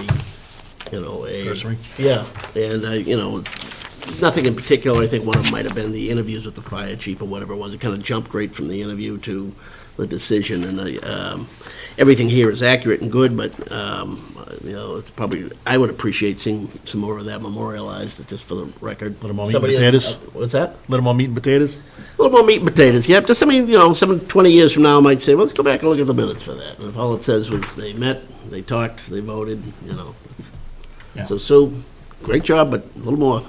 a. Cursory? Yeah, and, there's nothing in particular. I think one of them might have been the interviews with the fire chief or whatever it was. It kind of jumped right from the interview to the decision, and everything here is accurate and good, but, it's probably, I would appreciate seeing some more of that memorialized, just for the record. Little more meat and Somebody- potatoes? What's that? Little more meat and potatoes? A little more meat and potatoes, yep. Just somebody, someone 20 years from now might say, well, let's go back and look at the minutes for that. And if all it says was they met, they talked, they voted, Yeah. So Sue, great job, but a little more.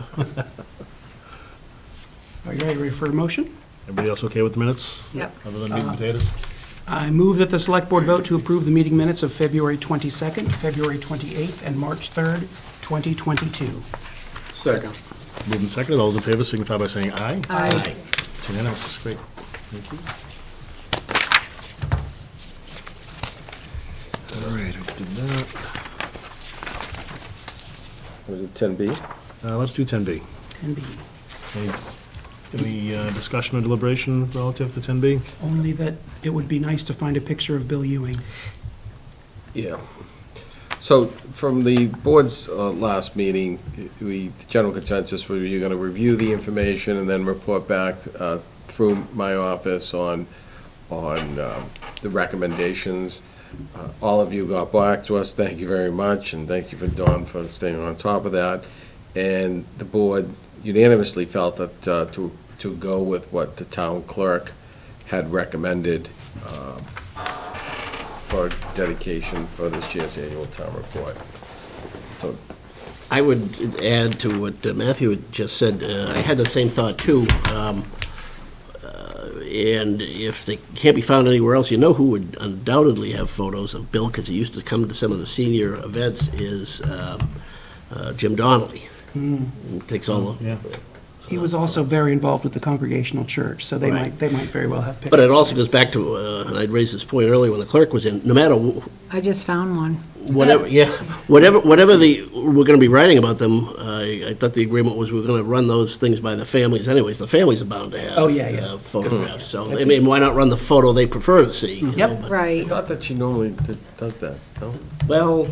Are you ready for a motion? Everybody else okay with the minutes? Yep. Other than meat and potatoes? I move that the Select Board vote to approve the meeting minutes of February 22nd, February 28th, and March 3rd, 2022. Second. Moved and seconded, all those in favor signify by saying aye. Aye. It's unanimous, great, thank you. All right, we did that. Was it 10B? Let's do 10B. 10B. Any discussion or deliberation relative to 10B? Only that it would be nice to find a picture of Bill Ewing. Yeah. So from the board's last meeting, the general consensus was you're going to review the information and then report back through my office on the recommendations. All of you got back to us, thank you very much, and thank you for Dawn for staying on top of that. And the board unanimously felt that to go with what the town clerk had recommended for dedication for this year's annual town report. So, I would add to what Matthew had just said. I had the same thought, too. And if they can't be found anywhere else, who would undoubtedly have photos of Bill, because he used to come to some of the senior events, is Jim Donnelly. He takes all the... Yeah. He was also very involved with the Congregational Church, so they Right. might very well have pictures. But it also goes back to, and I'd raised this point earlier when the clerk was in, no matter I just found one. whatever we're going to be writing about them, I thought the agreement was we're going to run those things by the families anyways. The families are bound to have Oh, yeah. photographs. So, I mean, why not run the photo they prefer to see? Yep. But- Right. not that she normally does that, no? Well,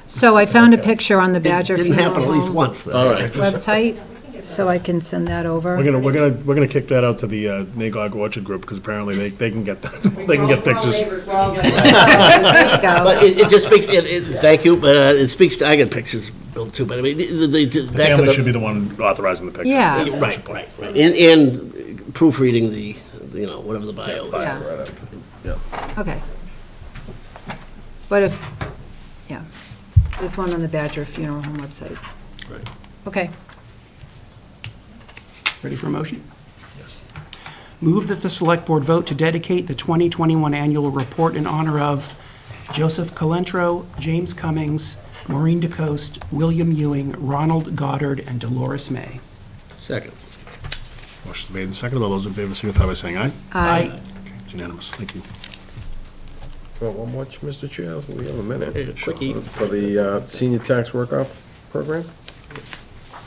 So I found a picture on the it Badger didn't Funeral happen at least Home once. though. All right. website, so I can send that over. We're gonna kick that out to the Nagog Orchard Group, because apparently they can get, they can get pictures. There you go. But it just speaks, thank you, but it speaks, to I get pictures, Bill, too, but I mean, The back to family should be the... the one authorizing the picture. Yeah. Right. And proofreading the, whatever the bio is. Yeah. Right up. Yeah. Okay. But if, yeah, there's one on the Badger Funeral Home website. Right. Okay. Ready for a motion? Yes. Move that the Select Board vote to dedicate the 2021 annual report in honor of Joseph Calentro, James Cummings, Maureen DeCoste, William Ewing, Ronald Goddard, and Dolores May. Second. Motion's made and seconded, all those in favor signify by saying aye. Aye. Okay, it's unanimous, thank you. Well, one more, Mr. Chair, we have a minute. Yeah, quickie. For the senior tax work-off program?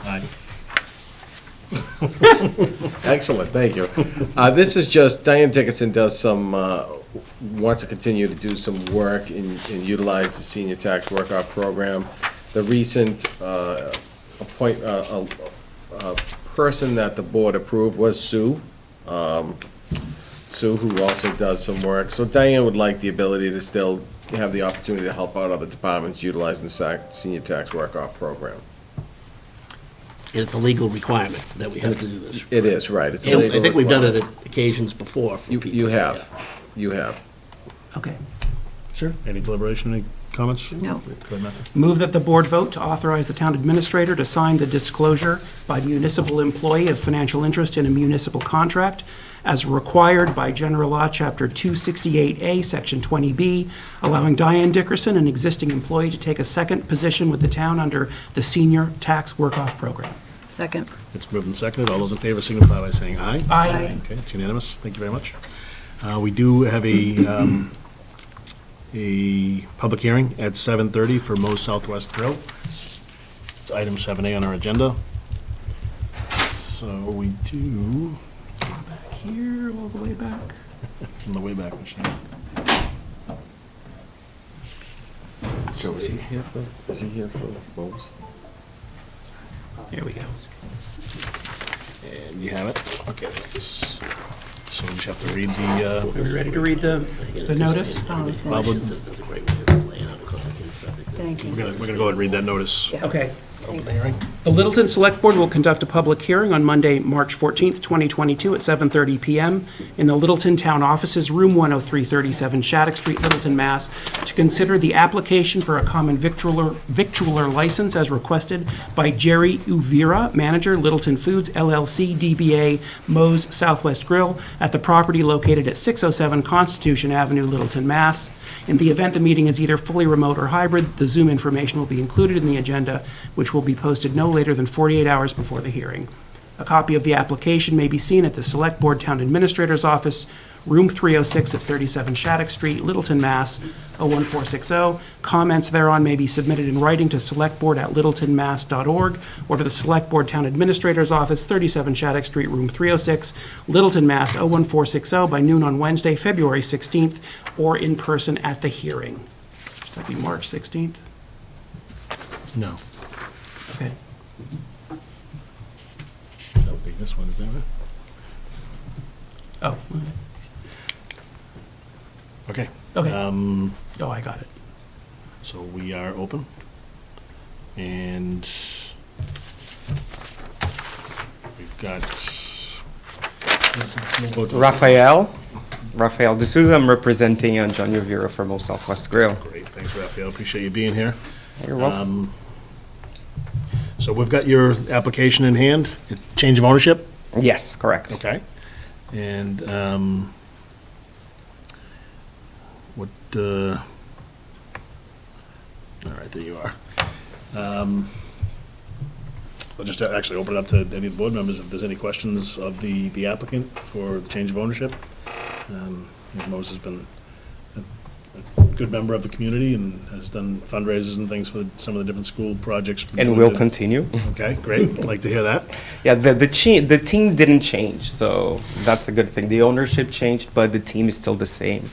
Aye. Excellent, thank you. This is just, Diane Dickinson does some, wants to continue to do some work and utilize the senior tax work-off program. The recent person that the board approved was Sue. Sue, who also does some work. So Diane would like the ability to still have the opportunity to help out other departments utilizing the senior tax work-off program. And it's a legal requirement that we have to do this. It is, right. It's a And I legal think we've done it requirement. at occasions before for people. You have, you have. Okay. Sure. Any deliberation, any comments? No. Go ahead, Matthew. Move that the board vote to authorize the town administrator to sign the disclosure by municipal employee of financial interest in a municipal contract as required by General Law, Chapter 268A, Section 20B, allowing Diane Dickerson, an existing employee, to take a second position with the town under the Senior Tax Work-Off Program. Second. It's moved and seconded. All those in favor signify by saying aye. Aye. Okay, it's unanimous. Thank you very much. We do have a public hearing at 7:30 for Mo's Southwest Grill. It's item 7A on our agenda. So we do, Back here, all the way back. on the way back, Michelle. Joe, is he here for Lowe's? Here we go. And you have it? Okay. So we just have to read the, Are we ready to read the notice? Bob would- Thank you. we're gonna go ahead and read that notice. Okay. Open the hearing. The Littleton Select Board will conduct a public hearing on Monday, March 14th, 2022 at 7:30 PM in the Littleton Town Offices, Room 10337 Shattuck Street, Littleton, Mass., to consider the application for a common victualler license as requested by Jerry Uvira, manager, Littleton Foods LLC, DBA Mo's Southwest Grill, at the property located at 607 Constitution Avenue, Littleton, Mass. In the event the meeting is either fully remote or hybrid, the Zoom information will be included in the agenda, which will be posted no later than 48 hours before the hearing. A copy of the application may be seen at the Select Board Town Administrator's Office, Room 306 at 37 Shattuck Street, Littleton, Mass. 01460. Comments thereon may be submitted in writing to selectboard@littletonmass.org or to the Select Board Town Administrator's Office, 37 Shattuck Street, Room 306, Littleton, Mass. 01460 by noon on Wednesday, February 16th, or in person at the hearing. Should that be March 16th? No. Okay. That'll be this one, is that right? Oh, Okay. okay. Oh, I got it. So we are open. And we've got Raphael D'Souza, I'm representing John Uvira for Mo Southwest Grill. Great, thanks, Raphael. Appreciate you being here. You're welcome. So we've got your application in hand. Change of ownership? Yes, correct. Okay. And what, all right, there you are. I'll just actually open it up to any of the board members if there's any questions of the applicant for the change of ownership. Moses has been a good member of the community and has done fundraisers and things for some of the different school projects. And will continue. Okay, great. I'd like to hear that. Yeah, the team didn't change, so that's a good thing. The ownership changed, but the team is still the same.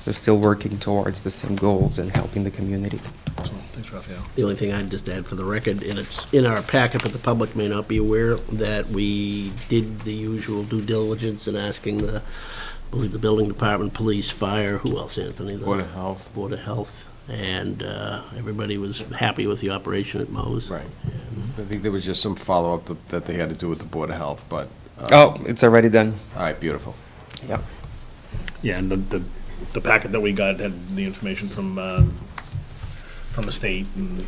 They're still working towards the same goals and helping the community. Excellent. Thanks, Raphael. The only thing I'd just add for the record, and it's in our packet, but the public may not be aware, that we did the usual due diligence in asking I believe the building department, police, fire, who else, Anthony? Board of Health. Board of Health, and everybody was happy with the operation at Mo's. Right. I think there was just some follow-up that they had to do with the Board of Health, but, Oh, it's already done. all right, beautiful. Yep. Yeah, and the packet that we got had the information from the state and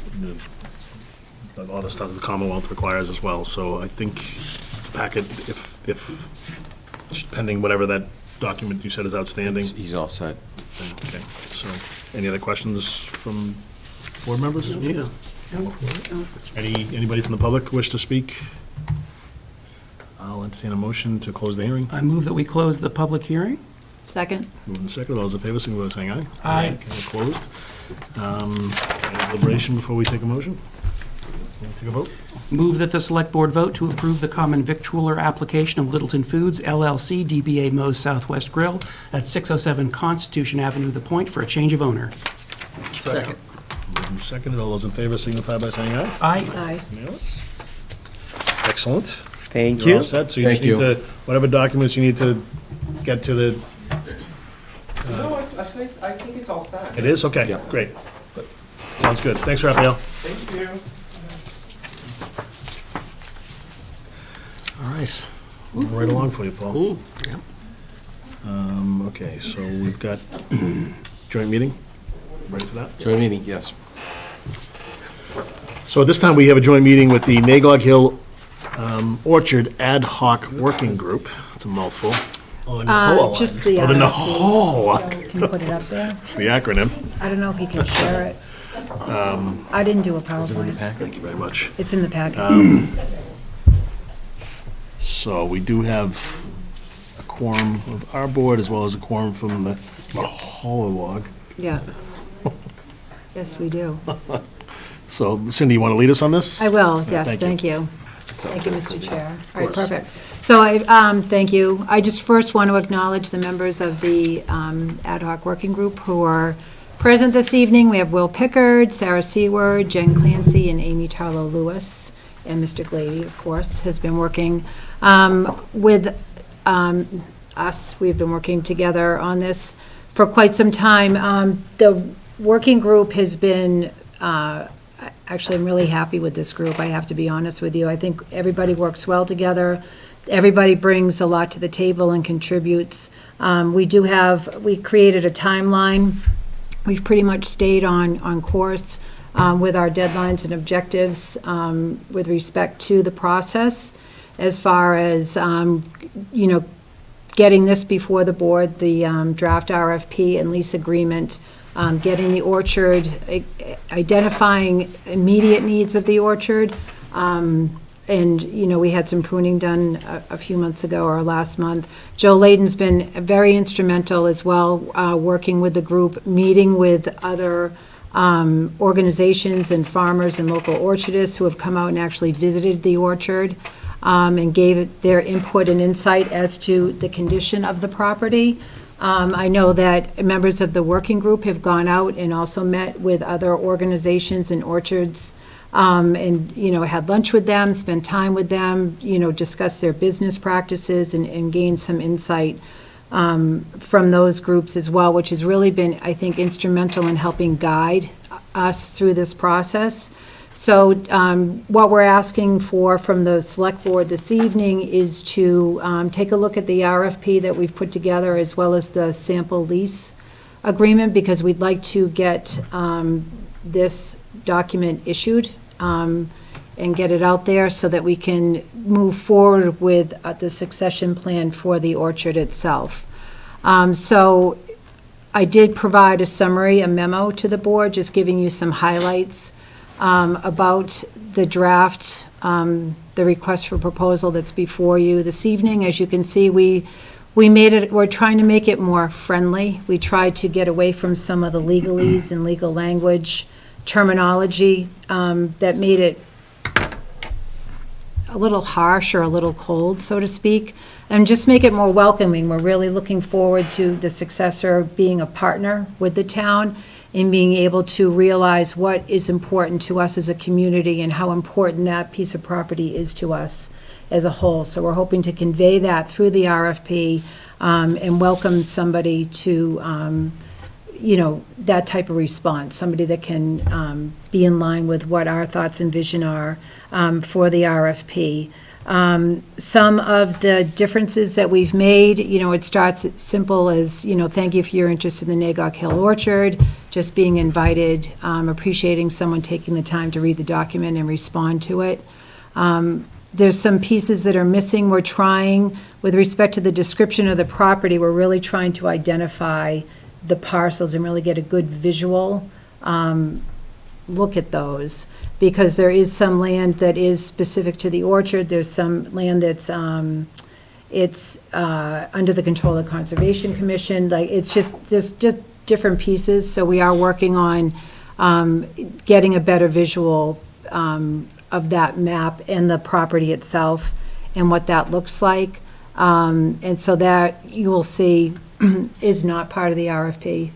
all the stuff that the Commonwealth requires as well. So I think the packet, if pending whatever that document you said is outstanding. He's all set. Okay, so any other questions from board members? Yeah. Anybody from the public wish to speak? I'll entertain a motion to close the hearing. I move that we close the public hearing. Second. Moving to second, all those in favor, signify by saying aye. Aye. Okay, we're closed. Any deliberation before we take a motion? Want to take a vote? Move that the Select Board vote to approve the common victualler application of Littleton Foods LLC, DBA Mo's Southwest Grill at 607 Constitution Avenue, The Point, for a change of owner. Second. Moving to second, all those in favor, signify by saying aye. Aye. Aye. Unanimous? Excellent. Thank You're you. all set, so you just need to, whatever documents you need to get to the, No, actually, I think it's all set. it is? Okay, Yeah. great. Sounds good. Thanks, Raphael. Thank you. All right. Moving right along for you, Paul. Ooh, yep. Okay, so we've got joint meeting. Ready for that? Joint meeting, yes. So at this time, we have a joint meeting with the Nagog Hill Orchard Ad Hoc Working Group. It's a mouthful. Oh, and the whole Just line. the. Oh, the RFP. NAHOA. So Can you put it up there? It's the acronym. I don't know if he can share it. I didn't do a PowerPoint. Thank you very much. It's in the packet. So we do have a quorum of our board as well as a quorum from the NAHOA. Yeah. Yes, we do. So Cindy, you want to lead us on this? I will, yes, Thank you. thank you. Thank you, Mr. Chair. All right, course. perfect. So thank you. I just first want to acknowledge the members of the ad hoc working group who are present this evening. We have Will Pickard, Sarah Seward, Jen Clancy, and Amy Tarlow Lewis. And Mr. Glady, of course, has been working with us. We've been working together on this for quite some time. The working group has been, actually, I'm really happy with this group, I have to be honest with you. I think everybody works well together. Everybody brings a lot to the table and contributes. We created a timeline. We've pretty much stayed on course with our deadlines and objectives with respect to the process as far as, getting this before the board, the draft RFP and lease agreement, getting the orchard, identifying immediate needs of the orchard. And, we had some pruning done a few months ago or last month. Joe Layden's been very instrumental as well, working with the group, meeting with other organizations and farmers and local orchardists who have come out and actually visited the orchard and gave their input and insight as to the condition of the property. I know that members of the working group have gone out and also met with other organizations and orchards and, had lunch with them, spent time with them, discussed their business practices and gained some insight from those groups as well, which has really been, I think, instrumental in helping guide us through this process. So what we're asking for from the select board this evening is to take a look at the RFP that we've put together as well as the sample lease agreement, because we'd like to get this document issued and get it out there so that we can move forward with the succession plan for the orchard itself. So I did provide a summary, a memo to the board, just giving you some highlights about the draft, the request for proposal that's before you this evening. As you can see, we're trying to make it more friendly. We tried to get away from some of the legalese and legal language terminology that made it a little harsh or a little cold, so to speak, and just make it more welcoming. We're really looking forward to the successor being a partner with the town and being able to realize what is important to us as a community and how important that piece of property is to us as a whole. So we're hoping to convey that through the RFP and welcome somebody to, that type of response, somebody that can be in line with what our thoughts and vision are for the RFP. Some of the differences that we've made, it starts as simple as, thank you for your interest in the Nagog Hill Orchard, just being invited, appreciating someone taking the time to read the document and respond to it. There's some pieces that are missing. We're trying, with respect to the description of the property, we're really trying to identify the parcels and really get a good visual look at those, because there is some land that is specific to the orchard. There's some land that's it's under the control of the Conservation Commission. Like, it's just different pieces. So we are working on getting a better visual of that map and the property itself and what that looks like. And so that you will see is not part of the RFP.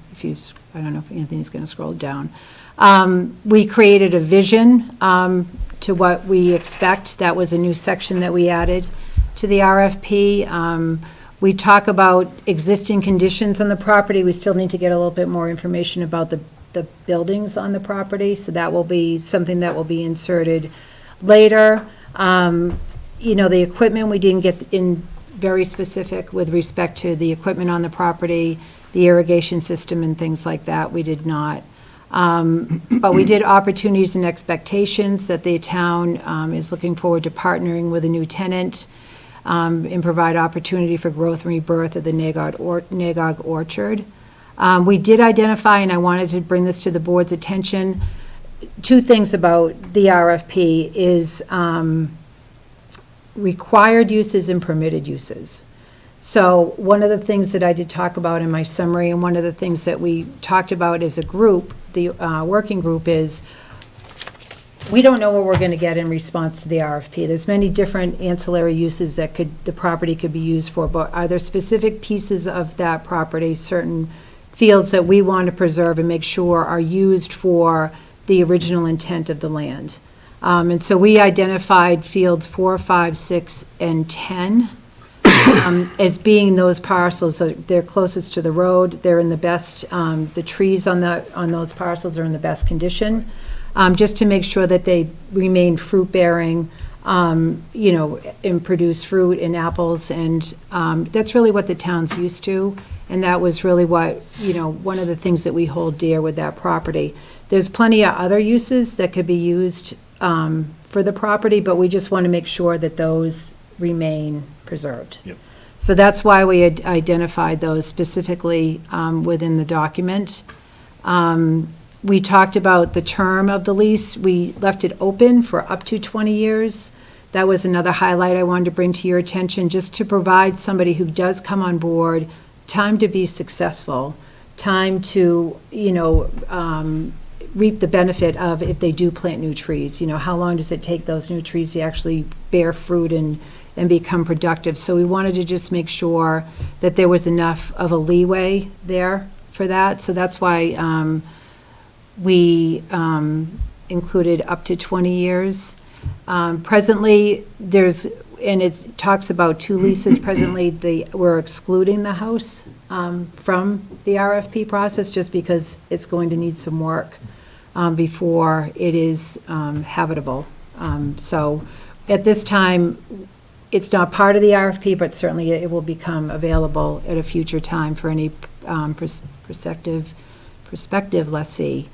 I don't know if Anthony's going to scroll down. We created a vision to what we expect. That was a new section that we added to the RFP. We talk about existing conditions on the property. We still need to get a little bit more information about the buildings on the property, so that will be something that will be inserted later. The equipment, we didn't get in very specific with respect to the equipment on the property, the irrigation system and things like that. We did not. But we did opportunities and expectations that the town is looking forward to partnering with a new tenant and provide opportunity for growth and rebirth of the Nagog Orchard. We did identify, and I wanted to bring this to the board's attention, two things about the RFP is required uses and permitted uses. So one of the things that I did talk about in my summary, and one of the things that we talked about as a group, the working group, is we don't know what we're going to get in response to the RFP. There's many different ancillary uses that the property could be used for, but are there specific pieces of that property, certain fields that we want to preserve and make sure are used for the original intent of the land? And so we identified fields 4, 5, 6, and 10 as being those parcels. So they're closest to the road. They're in the best, the trees on those parcels are in the best condition, just to make sure that they remain fruit-bearing, and produce fruit and apples. And that's really what the town's used to. And that was really what, one of the things that we hold dear with that property. There's plenty of other uses that could be used for the property, but we just want to make sure that those remain preserved. Yep. So that's why we had identified those specifically within the document. We talked about the term of the lease. We left it open for up to 20 years. That was another highlight I wanted to bring to your attention, just to provide somebody who does come on board time to be successful, time to, reap the benefit of if they do plant new trees. How long does it take those new trees to actually bear fruit and become productive? So we wanted to just make sure that there was enough of a leeway there for that. So that's why we included up to 20 years. Presently, and it talks about 2 leases presently. We're excluding the house from the RFP process just because it's going to need some work before it is habitable. So at this time, it's not part of the RFP, but certainly it will become available at a future time for any prospective lessee.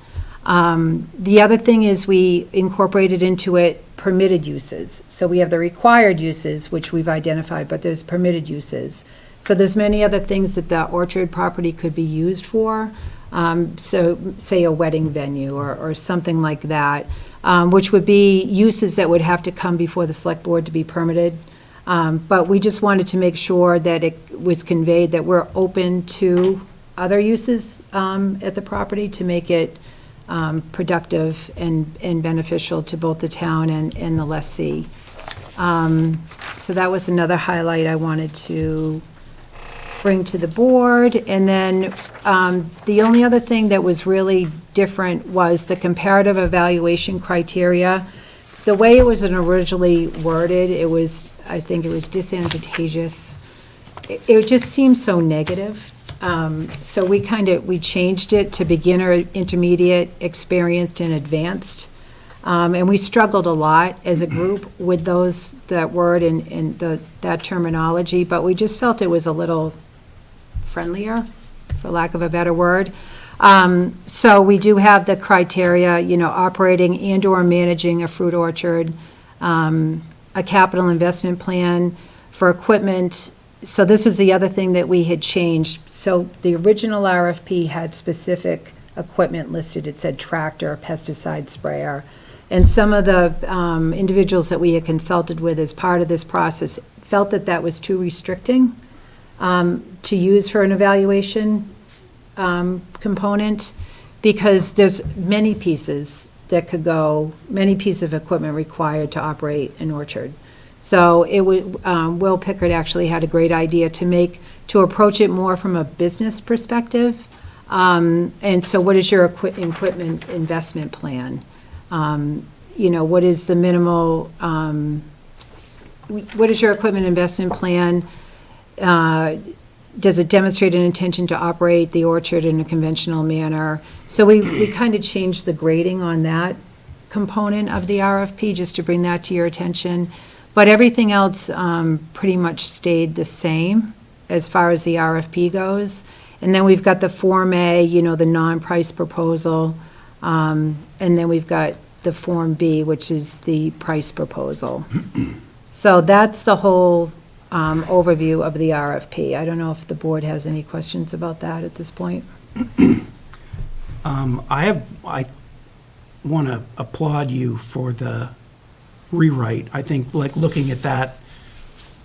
The other thing is we incorporated into it permitted uses. So we have the required uses, which we've identified, but there's permitted uses. So there's many other things that the orchard property could be used for. So say a wedding venue or something like that, which would be uses that would have to come before the select board to be permitted. But we just wanted to make sure that it was conveyed that we're open to other uses at the property to make it productive and beneficial to both the town and the lessee. So that was another highlight I wanted to bring to the board. And then the only other thing that was really different was the comparative evaluation criteria. The way it was originally worded, I think it was disadvantageous. It just seemed so negative. So we changed it to beginner, intermediate, experienced, and advanced. And we struggled a lot as a group with that word and that terminology, but we just felt it was a little friendlier, for lack of a better word. So we do have the criteria, operating and/or managing a fruit orchard, a capital investment plan for equipment. So this is the other thing that we had changed. So the original RFP had specific equipment listed. It said tractor, pesticide sprayer. And some of the individuals that we had consulted with as part of this process felt that that was too restricting to use for an evaluation component, because there's many pieces that could go, many pieces of equipment required to operate an orchard. So Will Pickard actually had a great idea to approach it more from a business perspective. And so what is your equipment investment plan? What is the minimal, what is your equipment investment plan? Does it demonstrate an intention to operate the orchard in a conventional manner? So we kind of changed the grading on that component of the RFP, just to bring that to your attention. But everything else pretty much stayed the same as far as the RFP goes. And then we've got the Form A, the non-price proposal. And then we've got the Form B, which is the price proposal. So that's the whole overview of the RFP. I don't know if the board has any questions about that at this point. I want to applaud you for the rewrite. I think, like, looking at that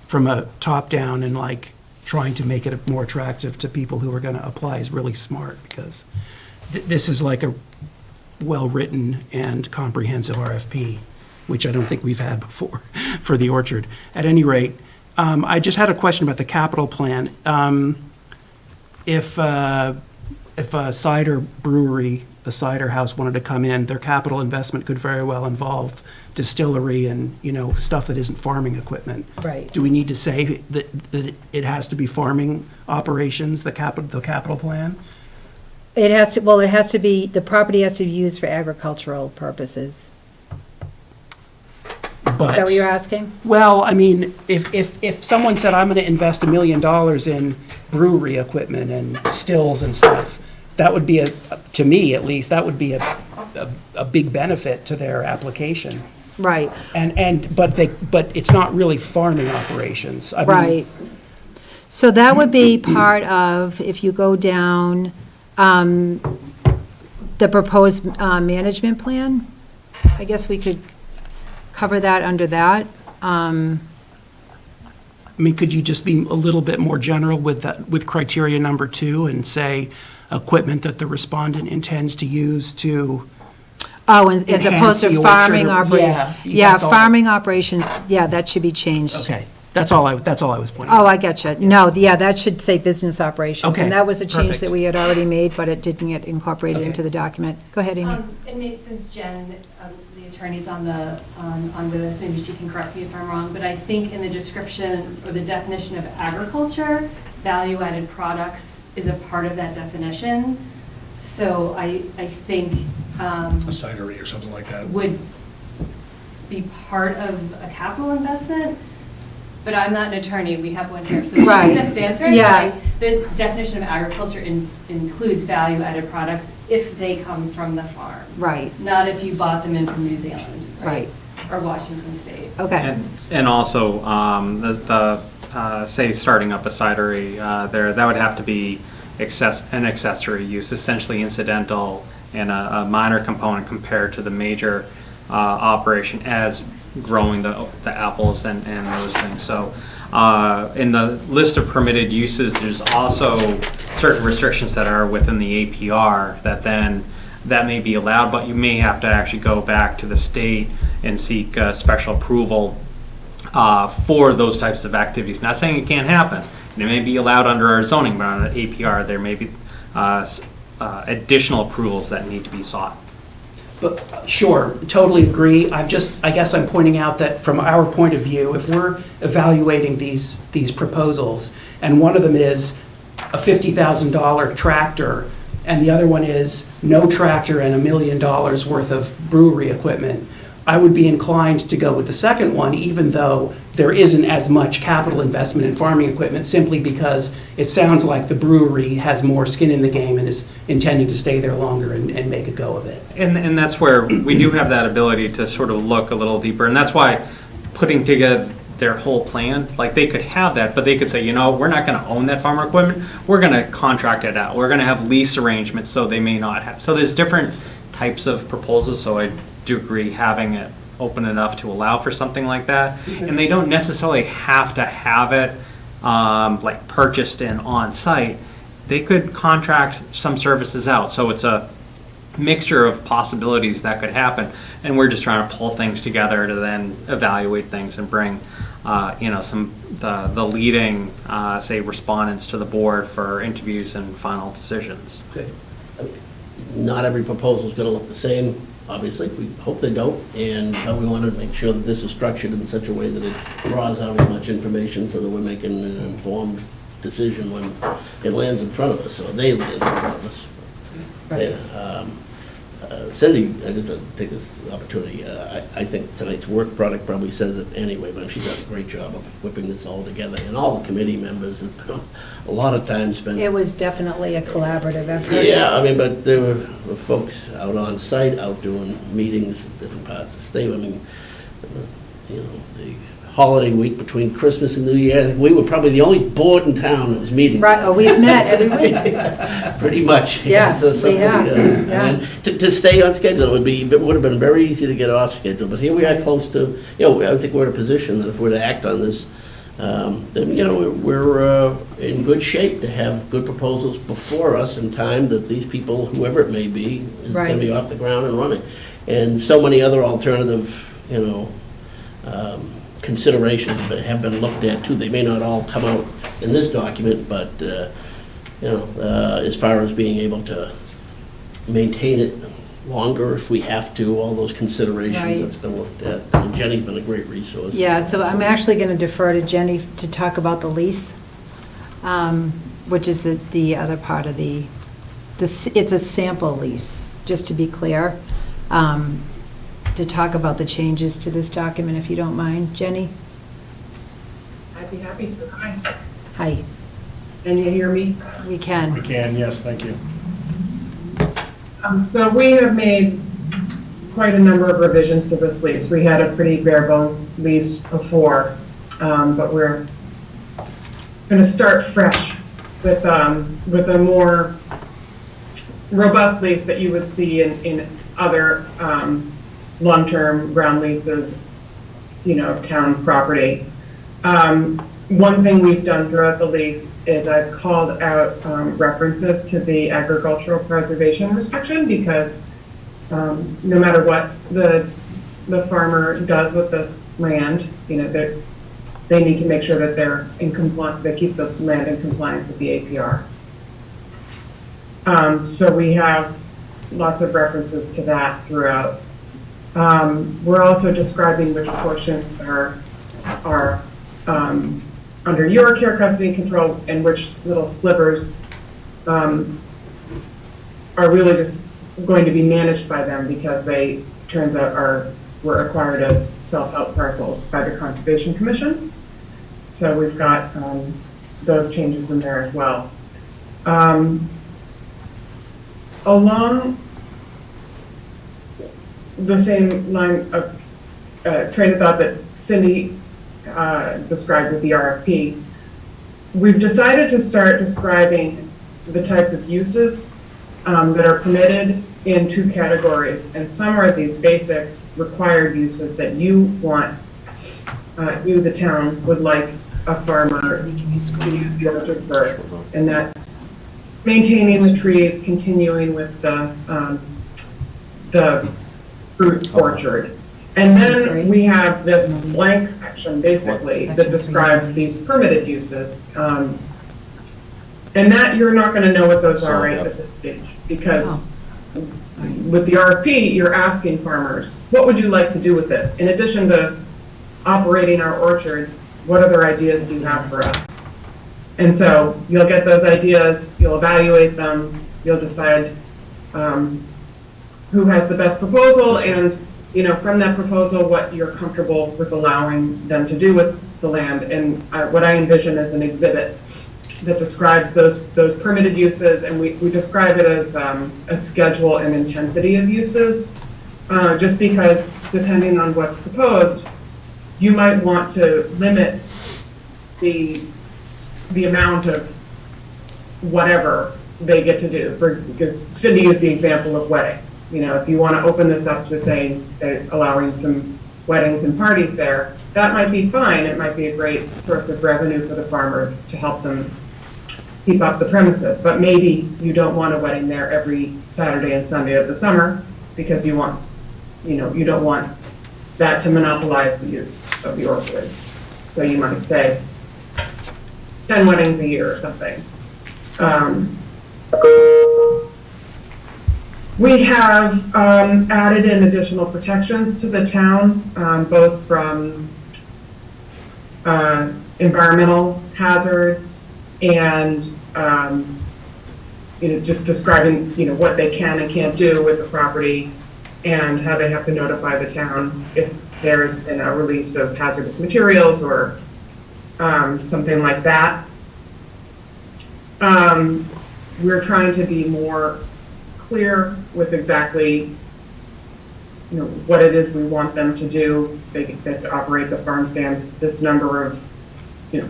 from a top-down and, like, trying to make it more attractive to people who are going to apply is really smart, because this is like a well-written and comprehensive RFP, which I don't think we've had before for the orchard. At any rate, I just had a question about the capital plan. If a cider brewery, a cider house wanted to come in, their capital investment could very well involve distillery and, stuff that isn't farming equipment. Right. Do we need to say that it has to be farming operations, the capital plan? It has to be, the property has to be used for agricultural purposes. Is But, that what you're asking? well, I mean, if someone said, I'm going to invest $1 million in brewery equipment and stills and stuff, that would be to me at least, that would be a big benefit to their application. Right, But it's not really farming operations. I mean, right. So that would be part of, if you go down, the proposed management plan. I guess we could cover that under that. I mean, could you just be a little bit more general with that, with criteria number 2, and say equipment that the respondent intends to use to, Oh, as opposed Enhance to the farming orchard, operations. yeah, that's all. Farming operations, that should be changed. okay, that's all I was pointing Oh, out. I get you. No, that should say business operations. Okay, And that was a change perfect. that we had already made, but it didn't get incorporated Okay. into the document. Go ahead, Amy. It makes sense, Jen, the attorney's on with us, maybe she can correct me if I'm wrong, but I think in the description or the definition of agriculture, value-added products is a part of that definition. So I think A cidery or something like that. would be part of a capital investment, but I'm not an attorney, we have one here, so she Right. next answer. Yeah. The definition of agriculture includes value-added products if they come from the farm. Right, Not if you bought them in from New Zealand, right. or Washington State. Okay. And also, say, starting up a cidery, that would have to be an accessory use, essentially incidental and a minor component compared to the major operation as growing the apples and those things. So in the list of permitted uses, there's also certain restrictions that are within the APR that may be allowed, but you may have to actually go back to the state and seek special approval for those types of activities. Not saying it can't happen. It may be allowed under our zoning, but on the APR, there may be additional approvals that need to be sought. But, sure, totally agree. I guess I'm pointing out that from our point of view, if we're evaluating these proposals, and one of them is a $50,000 tractor, and the other one is no tractor and $1 million worth of brewery equipment, I would be inclined to go with the second one, even though there isn't as much capital investment in farming equipment, simply because it sounds like the brewery has more skin in the game and is intending to stay there longer and make a go of it. And that's where we do have that ability to sort of look a little deeper, and that's why putting together their whole plan, like they could have that, but they could say, we're not going to own that farmer equipment, we're going to contract it out, we're going to have lease arrangements, so they may not have. So there's different types of proposals, so I do agree having it open enough to allow for something like that. And they don't necessarily have to have it like purchased and on site. They could contract some services out. So it's a mixture of possibilities that could happen. And we're just trying to pull things together to then evaluate things and bring the leading say respondents to the board for interviews and final decisions. Good. Not every proposal is going to look the same, obviously. We hope they don't, and we want to make sure that this is structured in such a way that it draws out as much information so that we're making an informed decision when it lands in front of us, or they land in front of us. Right. Cindy, I just take this opportunity, I think tonight's work product probably says it anyway, but she's done a great job of whipping this all together, and all the committee members, it's been a lot of time spent. It was definitely a collaborative effort. Yeah, I mean, but there were folks out on site, out doing meetings in different parts of the state. I mean, you know, the holiday week between Christmas and New Year, I think we were probably the only board in town that was meeting. Right, oh, we've met every week. Pretty much. Yes, So we something, have, yeah. and to stay on schedule, it would have been very easy to get off schedule, but here we are close to, you know, I think we're in a position that if we're to act on this, then, you know, we're in good shape to have good proposals before us in time that these people, whoever it may be, is going to be Right. off the ground and running. And so many other alternative, you know, considerations that have been looked at too. They may not all come out in this document, but, you know, as far as being able to maintain it longer if we have to, all those considerations Right. that's been looked at. And Jenny's been a great resource. Yeah, so I'm actually going to defer to Jenny to talk about the lease, which is the other part of it's a sample lease, just to be clear, to talk about the changes to this document, if you don't mind. Jenny? I'd be happy to. Hi. Hi, Can you hear me? we can. We can, yes, thank you. So we have made quite a number of revisions to this lease. We had a pretty bare bones lease before, but we're going to start fresh with a more robust lease that you would see in other long-term ground leases, you know, of town property. One thing we've done throughout the lease is I've called out references to the agricultural preservation restriction because no matter what the farmer does with this land, you know, they need to make sure that they're in compliance, they keep the land in compliance with the APR. So we have lots of references to that throughout. We're also describing which portions are under your care, custody, and control, and which little slivers are really just going to be managed by them because they, turns out, were acquired as self-help parcels by the Conservation Commission. So we've got those changes in there as well. Along the same line of train of thought that Cindy described with the RFP, we've decided to start describing the types of uses that are permitted in two categories, and some are these basic required uses that you want, you, the town, would like a farmer to use the orchard for, and that's maintaining the trees, continuing with the fruit orchard. And then we have this blank section, basically, that describes these permitted uses. And that, you're not gonna know what those are right at this stage, because with the RFP, you're asking farmers, what would you like to do with this? In addition to operating our orchard, what other ideas do you have for us? And so you'll get those ideas, you'll evaluate them, you'll decide who has the best proposal, and you know, from that proposal, what you're comfortable with allowing them to do with the land. And what I envision is an exhibit that describes those permitted uses, and we describe it as a schedule and intensity of uses, just because depending on what's proposed, you might want to limit the amount of whatever they get to do, because Cindy is the example of weddings. You know, if you want to open this up to say allowing some weddings and parties there, that might be fine. It might be a great source of revenue for the farmer to help them keep up the premises. But maybe you don't want a wedding there every Saturday and Sunday of the summer because you want, you know, you don't want that to monopolize the use of the orchard. So you might say 10 weddings a year or something. We have added in additional protections to the town, both from environmental hazards and just describing, what they can and can't do with the property and how they have to notify the town if there's been a release of hazardous materials or something like that. We're trying to be more clear with exactly, what it is we want them to do. They get to operate the farm stand this number of,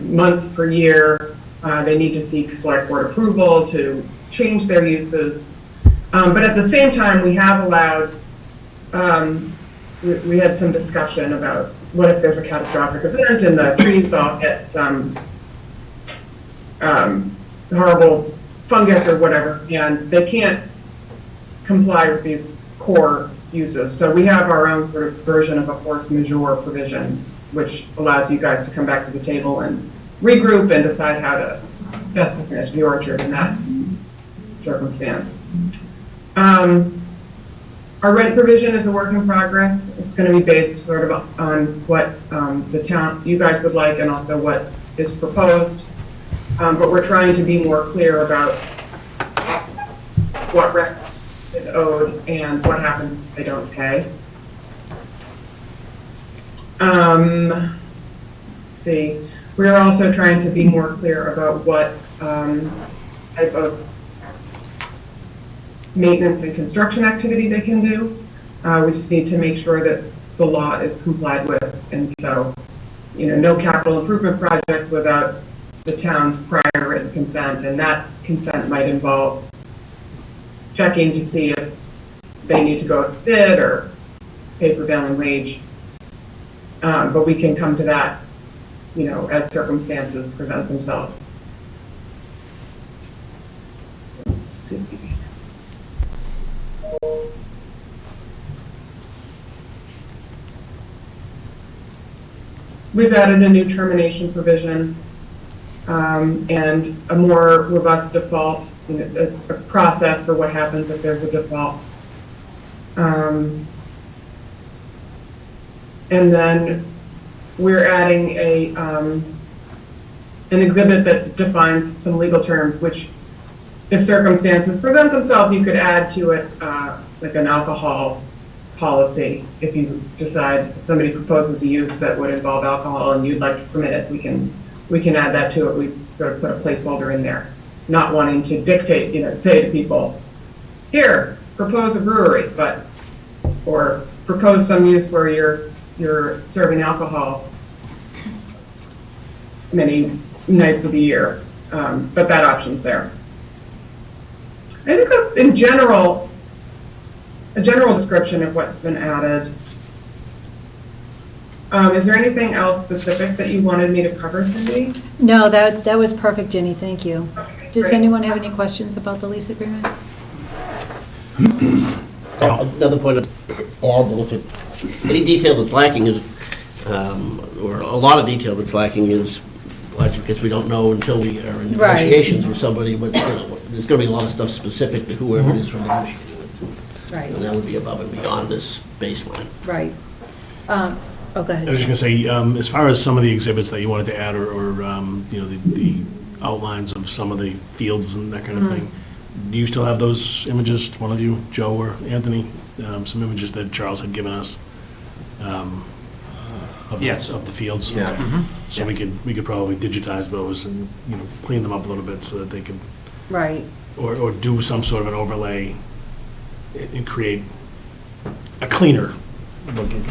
months per year. They need to seek select board approval to change their uses. But at the same time, we have allowed, we had some discussion about what if there's a catastrophic event and the trees all get some horrible fungus or whatever, and they can't comply with these core uses. So we have our own sort of version of a force majeure provision, which allows you guys to come back to the table and regroup and decide how to best manage the orchard in that circumstance. Our red provision is a work in progress. It's going to be based sort of on what the town, you guys would like, and also what is proposed. But we're trying to be more clear about what rec is owed and what happens if they don't pay. Let's see. We are also trying to be more clear about what type of maintenance and construction activity they can do. We just need to make sure that the law is complied with. And so, no capital improvement projects without the town's prior written consent. And that consent might involve checking to see if they need to go out to bid or pay prevailing wage. But we can come to that, as circumstances present themselves. Let's see. We've added a new termination provision and a more robust default, a process for what happens if there's a default. And then we're adding an exhibit that defines some legal terms, which, if circumstances present themselves, you could add to it like an alcohol policy. If you decide, if somebody proposes a use that would involve alcohol and you'd like to permit it, we can add that to it. We've sort of put a placeholder in there, not wanting to dictate, say to people, here, propose a brewery, or propose some use where you're serving alcohol many nights of the year, but that option's there. I think that's in general, a general description of what's been added. Is there anything else specific that you wanted me to cover, Cindy? No, that was perfect, Jenny, thank you. Okay, Does great. anyone have any questions about the lease agreement? Another point of add that if any detail that's lacking is, or a lot of detail that's lacking is, largely because we don't know until we are in Right. negotiations with somebody, but there's going to be a lot of stuff specific to whoever it is we're negotiating with. Right, And that would be above and beyond this baseline. right. Oh, go I ahead. was just going to say, as far as some of the exhibits that you wanted to add, or the outlines of some of the fields and that kind of thing, do you still have those images, one of you, Joe or Anthony, some images that Charles had given us? Yes. Of the fields? Yeah. Okay. So we could probably digitize those and, clean them up a little bit so that they could, Right, or do some sort of an overlay and create a cleaner looking.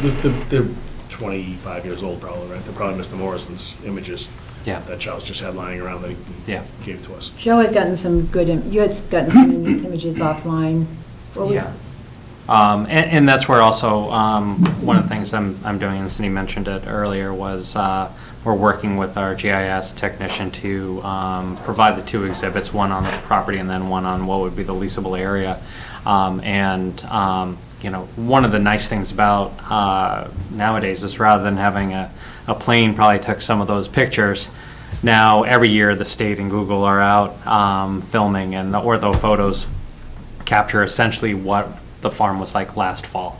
They're 25 years old probably, right? They're probably Mr. Morrison's images. Yeah. That Charles just had lying around that he Yeah. gave to us. Joe had gotten some good, you had gotten some images offline. What was? Yeah. And that's where also, one of the things I'm doing, and Cindy mentioned it earlier, was we're working with our GIS technician to provide the two exhibits, one on the property and then one on what would be the leasable area. One of the nice things about nowadays is rather than having a plane probably took some of those pictures, now every year the state and Google are out filming, and the ortho photos capture essentially what the farm was like last fall,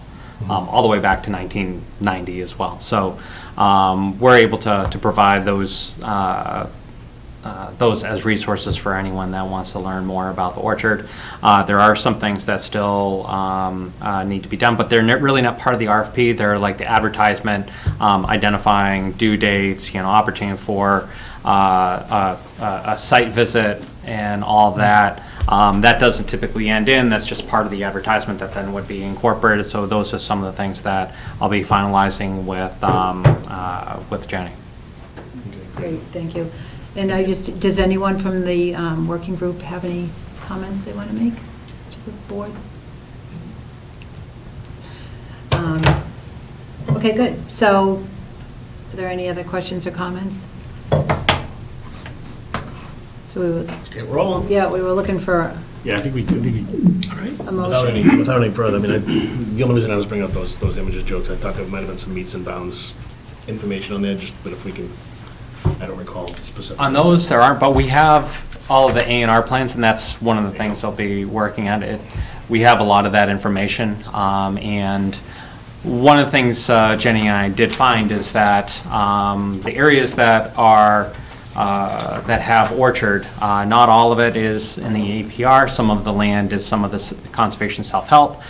all the way back to 1990 as well. So we're able to provide those those as resources for anyone that wants to learn more about the orchard. There are some things that still need to be done, but they're really not part of the RFP. They're like the advertisement, identifying due dates, opportunity for a site visit and all that. That doesn't typically end in, that's just part of the advertisement that then would be incorporated. So those are some of the things that I'll be finalizing with Jenny. Great, thank you. And does anyone from the working group have any comments they want to make to the board? Okay, good. So, are there any other questions or comments? So we were, Get rolling. yeah, we were looking for Yeah, I think we, all right. a motion. Without any further, the only reason I was bringing up those images, jokes, I thought there might have been some meets and bounds information on there, but if we can, I don't recall specifically. On those, there aren't, but we have all of the A&R plans, and that's one of the things I'll be working on. We have a lot of that information, and one of the things Jenny and I did find is that the areas that are that have orchard, not all of it is in the APR. Some of the land is some of the conservation self-help.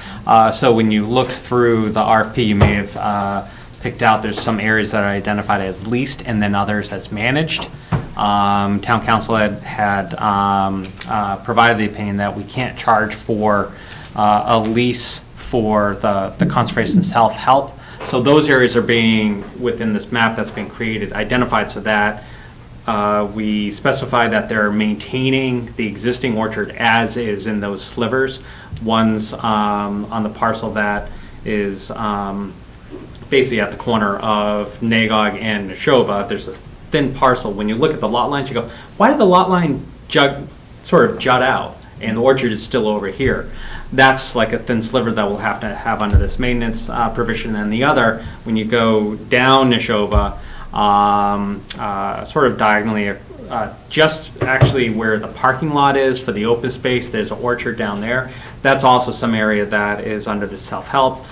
So when you looked through the RFP, you may have picked out there's some areas that are identified as leased and then others as managed. Town council had provided the opinion that we can't charge for a lease for the conservation self-help. So those areas are being, within this map that's being created, identified so that we specify that they're maintaining the existing orchard as is in those slivers. One's on the parcel that is basically at the corner of Nagog and Neshoba. There's a thin parcel. When you look at the lot lines, you go, why did the lot line sort of jut out and the orchard is still over here? That's like a thin sliver that we'll have to have under this maintenance provision. And the other, when you go down Neshoba, sort of diagonally, just actually where the parking lot is for the open space, there's an orchard down there. That's also some area that is under the self-help.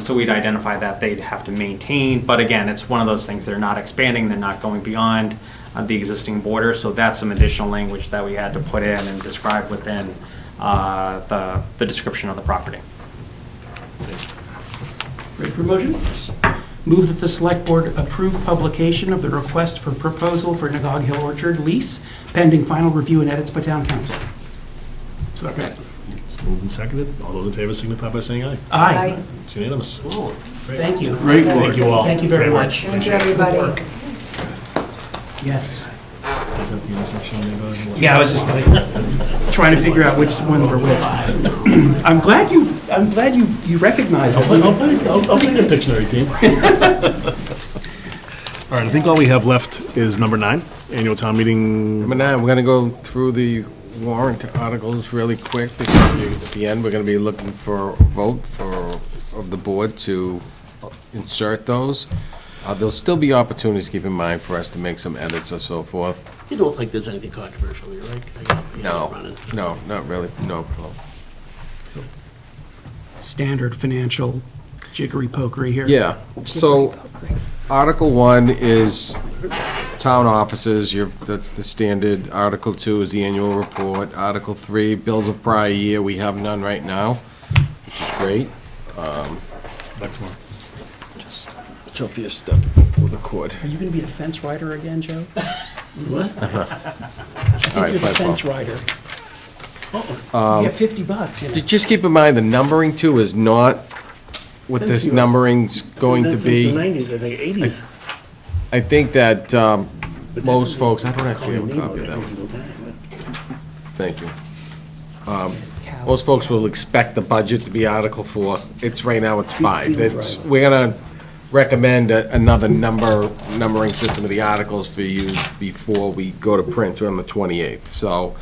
So we'd identify that they'd have to maintain, but again, it's one of those things, they're not expanding, they're not going beyond the existing border, so that's some additional language that we had to put in and describe within the description of the property. Ready for motion? Move that the Select Board approve publication of the request for proposal for Nagog Hill Orchard lease pending final review and edits by Town Council. Second. It's moved and seconded. All those in favor signify by saying aye. Aye. It's unanimous. Thank you. Great work. Thank you all. Thank you very much. Thank you, everybody. Yes. Is that the intersection they go to? Yeah, I was just like trying to figure out which ones were which. I'm glad you recognize it. I'll take a Pictionary team. All right, I think all we have left is number 9, annual town meeting. Number 9, we're gonna go through the warrant articles really quick, because at the end, we're gonna be looking for a vote of the board to insert those. There'll still be opportunities, keep in mind, for us to make some edits or so forth. You don't think there's anything controversial here, right? No, not really, no. Standard financial jiggery pokery here. Yeah, so Article 1 is town offices, that's the standard. Article 2 is the annual report. Article 3, bills of prior year, we have none right now, which is great. Next one. Show for your step with a cord. Are you going to be a fence rider again, Joe? What? All right, You're the fine, fence Paul. rider. You get $50. You know. Just keep in mind, the numbering too is not what this numbering's going to Since be. the 90s, I think, 80s. I think that But that's most what folks, I don't actually have a copy of that one. Thank you. Most folks will expect the budget to be Article 4. It's, right now, it's 5. We're gonna recommend another numbering system of the articles for you before we go to print on the 28th. So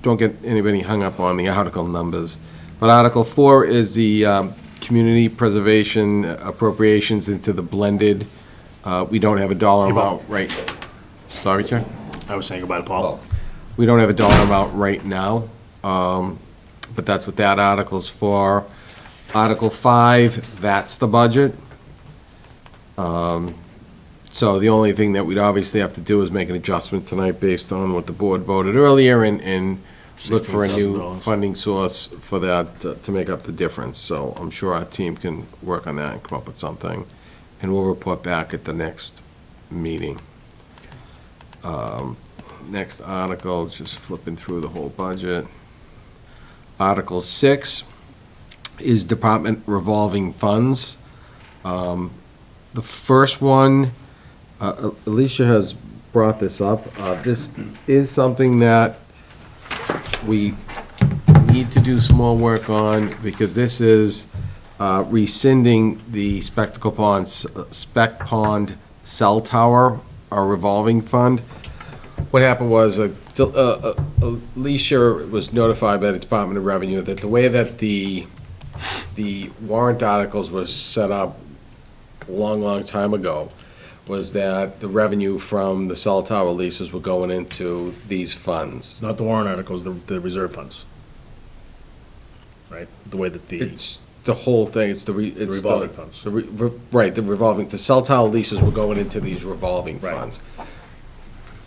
don't get anybody hung up on the article numbers. But Article 4 is the community preservation appropriations into the blended. We don't have a dollar amount right. Sorry, Chair? I was saying goodbye to Paul. We don't have a dollar amount right now, but that's what that article's for. Article 5, that's the budget. So the only thing that we'd obviously have to do is make an adjustment tonight based on what the board voted earlier and look for a new $16,000. funding source for that to make up the difference. So I'm sure our team can work on that and come up with something. And we'll report back at the next meeting. Next article, just flipping through the whole budget. Article 6 is department revolving funds. The first one, Alicia has brought this up. This is something that we need to do some more work on, because this is rescinding the Spec Pond Cell Tower, our revolving fund. What happened was, Alicia was notified by the Department of Revenue that the way that the warrant articles was set up a long, long time ago was that the revenue from the cell tower leases were going into these funds. Not the warrant articles, the reserve funds. Right? The way that the. It's the whole thing, it's the revolving funds. Right, the cell tower leases were going into these revolving Right. funds.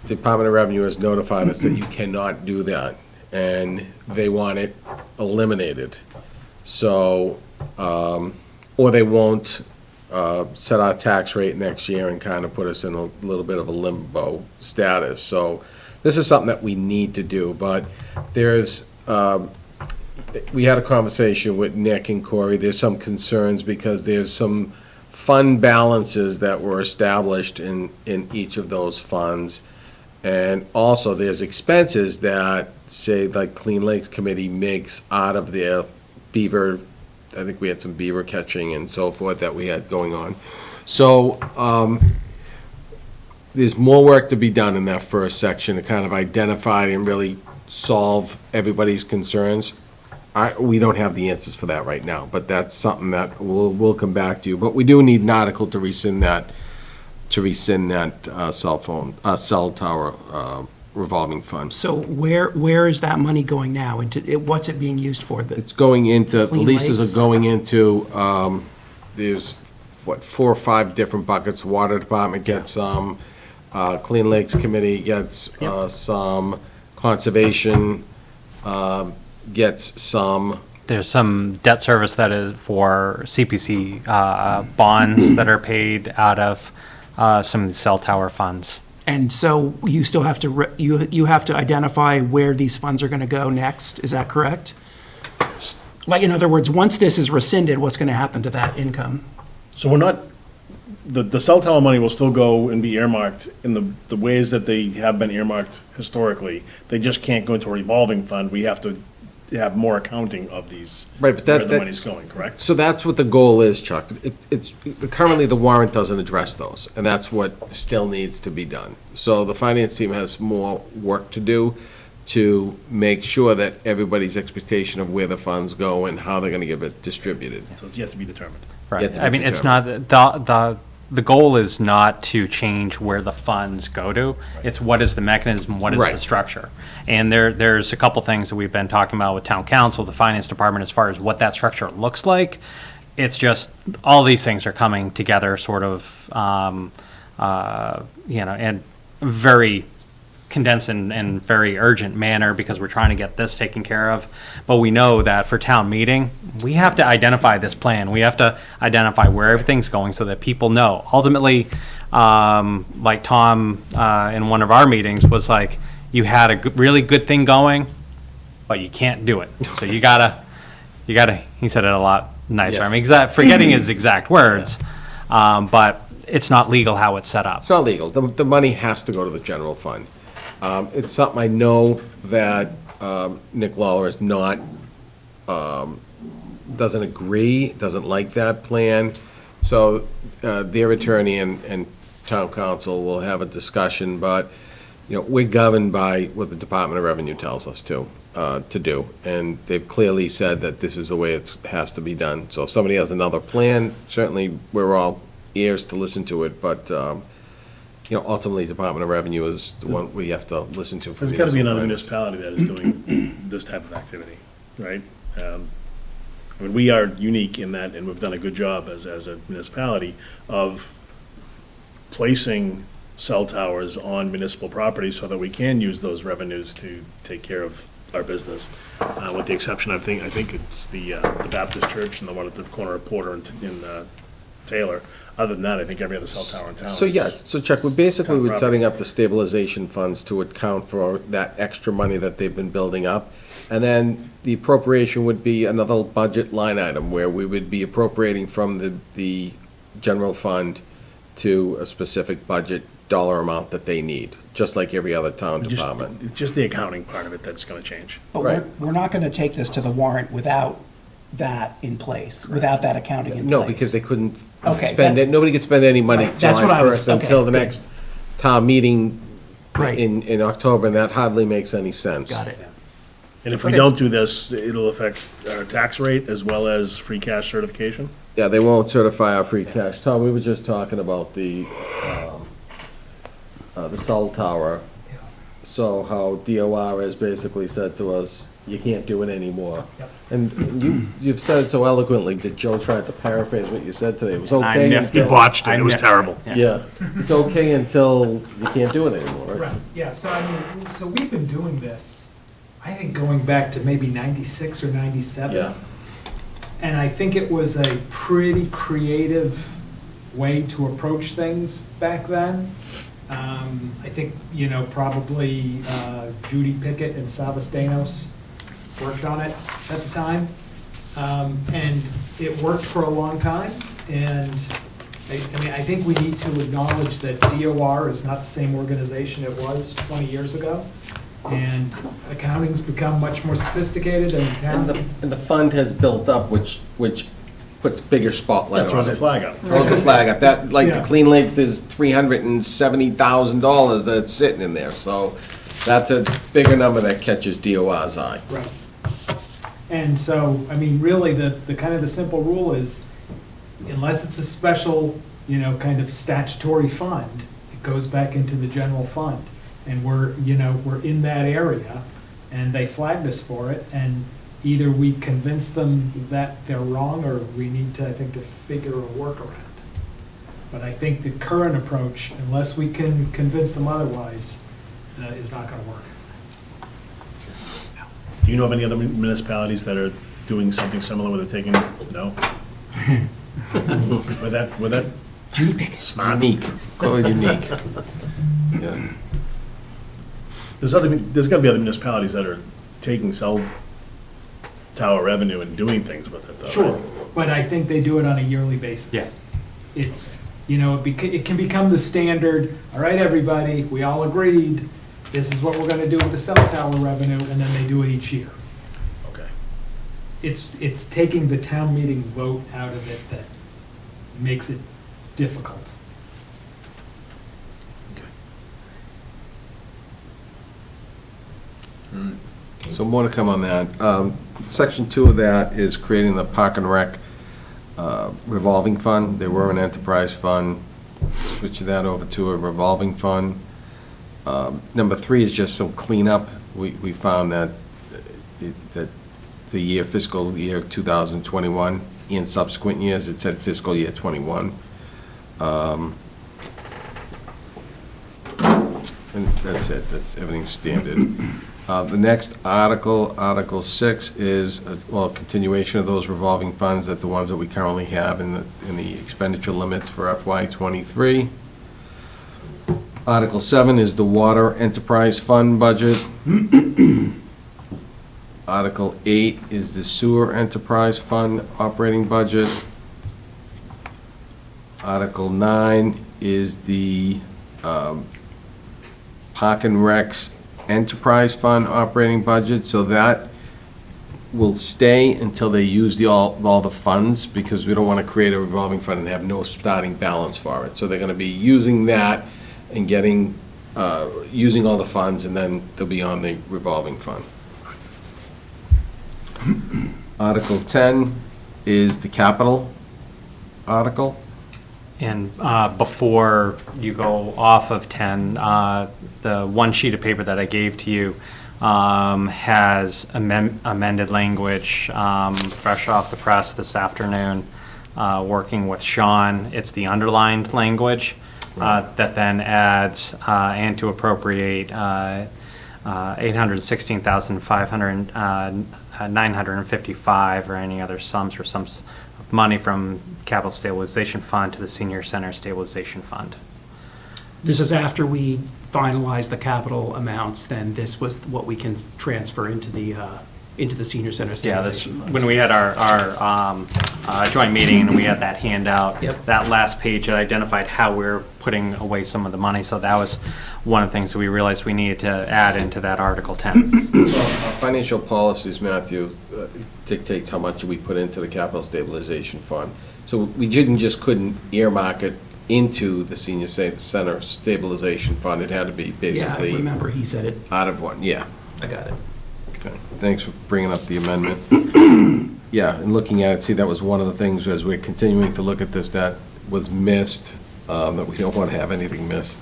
The Department of Revenue has notified us that you cannot do that, and they want it eliminated. So, or they won't set our tax rate next year and kind of put us in a little bit of a limbo status. So this is something that we need to do, but there's, we had a conversation with Nick and Corey. There's some concerns because there's some fund balances that were established in each of those funds. And also, there's expenses that, say, like Clean Lakes Committee makes out of their beaver, I think we had some beaver catching and so forth that we had going on. So, there's more work to be done in that first section to kind of identify and really solve everybody's concerns. We don't have the answers for that right now, but that's something that we'll come back to. But we do need an article to rescind that cell tower revolving fund. So where is that money going now? What's it being used for? It's going into, the Clean leases Lakes? are going into, there's, 4 or 5 different buckets. Water Department gets some, Clean Lakes Committee gets some, Conservation gets some. There's some debt service that is for CPC bonds that are paid out of some of the cell tower funds. And so you still have to, you have to identify where these funds are going to go next, is that correct? Like, in other words, once this is rescinded, what's going to happen to that income? So we're not, the cell tower money will still go and be earmarked in the ways that they have been earmarked historically. They just can't go into a revolving fund. We have to have more accounting of these. Right, but where the that- money's going, correct? So that's what the goal is, Chuck. It's, currently, the warrant doesn't address those, and that's what still needs to be done. So the finance team has more work to do to make sure that everybody's expectation of where the funds go and how they're gonna get it distributed. So it's yet to be determined. Yet Right. to be I mean, it's not, the goal is not to change where the funds go to. It's what is the mechanism, what is the Right. structure? And there's a couple things that we've been talking about with town council, the finance department, as far as what that structure looks like. It's just, all these things are coming together sort of, in very condensed and very urgent manner, because we're trying to get this taken care of. But we know that for town meeting, we have to identify this plan. We have to identify where everything's going so that people know. Ultimately, like Tom, in one of our meetings, was like, you had a really good thing going, but you can't do it. So you gotta, he said it a lot nicer. Yeah. I mean, forgetting his exact words, but it's not legal how it's set up. It's not legal. The money has to go to the general fund. It's something I know that Nick Lawler is not, doesn't agree, doesn't like that plan. So their attorney and town council will have a discussion, but, we're governed by what the Department of Revenue tells us to do. And they've clearly said that this is the way it has to be done. So if somebody has another plan, certainly we're all ears to listen to it, but ultimately, Department of Revenue is the one we have to listen to. There's got to be another municipality that is doing this type of activity, right? I mean, we are unique in that, and we've done a good job as a municipality of placing cell towers on municipal property so that we can use those revenues to take care of our business. With the exception, I think it's the Baptist Church and the one at the corner of Porter and Taylor. Other than that, I think every other cell tower in town. So, yeah, so Chuck, we're basically Town property. setting up the stabilization funds to account for that extra money that they've been building up. And then the appropriation would be another budget line item where we would be appropriating from the general fund to a specific budget dollar amount that they need, just like every other town department. It's just the accounting part of it that's gonna change. But Right. we're not going to take this to the warrant without that in place, without that accounting in place. No, because they couldn't Okay, spend it, that's- nobody could spend any money Right, that's what July I was- 1st until okay, the good. next town meeting Right. in October, and that hardly makes any sense. Got it. And if we don't do this, it'll affect our tax rate as well as free cash certification? Yeah, they won't certify our free cash. Tom, we were just talking about the cell tower. So how DOR has basically said to us, you can't do it anymore. And you've said it so eloquently that Joe tried to paraphrase what you said today. It was okay He until. botched it, it was terrible. Yeah, it's okay until you can't do it anymore. Right, yeah, so I mean, so we've been doing this, I think going back to maybe 96 or 97. Yeah. And I think it was a pretty creative way to approach things back then. I think, probably Judy Pickett and Savastanos worked on it at the time. And it worked for a long time. And I think we need to acknowledge that DOR is not the same organization it was 20 years ago. And accounting's become much more sophisticated and And towns. the fund has built up, which puts bigger spotlight That on it. throws a flag up. Throws a flag up. That, like, the Yeah. Clean Lakes is $370,000 that's sitting in there, so that's a bigger number that catches DOR's eye. Right. And so, I mean, really, the kind of the simple rule is, unless it's a special, kind of statutory fund, it goes back into the general fund. And we're in that area, and they flagged us for it, and either we convince them that they're wrong, or we need to, I think, to figure a workaround. But I think the current approach, unless we can convince them otherwise, is not gonna work. Do you know of any other municipalities that are doing something similar where they're taking, no? With that smart. Unique, call it unique. Yeah. There's gotta be other municipalities that are taking cell tower revenue and doing things with it, though. Sure, right? but I think they do it on a yearly basis. Yeah. It's, it can become the standard, all right, everybody, we all agreed, this is what we're gonna do with the cell tower revenue, and then they do it each year. Okay. It's taking the town meeting vote out of it that makes it difficult. So more to come on that. Section 2 of that is creating the Park and Rec revolving fund. They were an enterprise fund, switching that over to a revolving fund. Number 3 is just some cleanup. We found that the fiscal year 2021 and subsequent years, it said fiscal year 21. And that's it, that's, everything's standard. The next article, Article 6, is, a continuation of those revolving funds, that the ones that we currently have in the expenditure limits for FY '23. Article 7 is the Water Enterprise Fund budget. Article 8 is the Sewer Enterprise Fund operating budget. Article 9 is the Park and Rec's Enterprise Fund operating budget, so that will stay until they use all the funds, because we don't want to create a revolving fund and have no starting balance for it. So they're going to be using that and getting, using all the funds, and then they'll be on the revolving fund. Article 10 is the capital article. And before you go off of 10, the one sheet of paper that I gave to you has amended language, fresh off the press this afternoon, working with Sean. It's the underlined language that then adds, and to appropriate $816,955 or any other sums or sums of money from Capital Stabilization Fund to the Senior Center Stabilization Fund. This is after we finalize the capital amounts, then this was what we can transfer into the senior center Yeah, this, stabilization fund. when we had our joint meeting and we had that handout, Yep. that last page, it identified how we're putting away some of the money. So that was one of the things that we realized we needed to add into that Article 10. Our financial policies, Matthew, dictates how much we put into the capital stabilization fund. So we couldn't earmark it into the senior center stabilization fund. It had to be Yeah, I basically remember he said it. out of one, yeah. I got it. Okay, thanks for bringing up the amendment. Yeah, and looking at it, see, that was one of the things as we're continuing to look at this that was missed, that we don't want to have anything missed.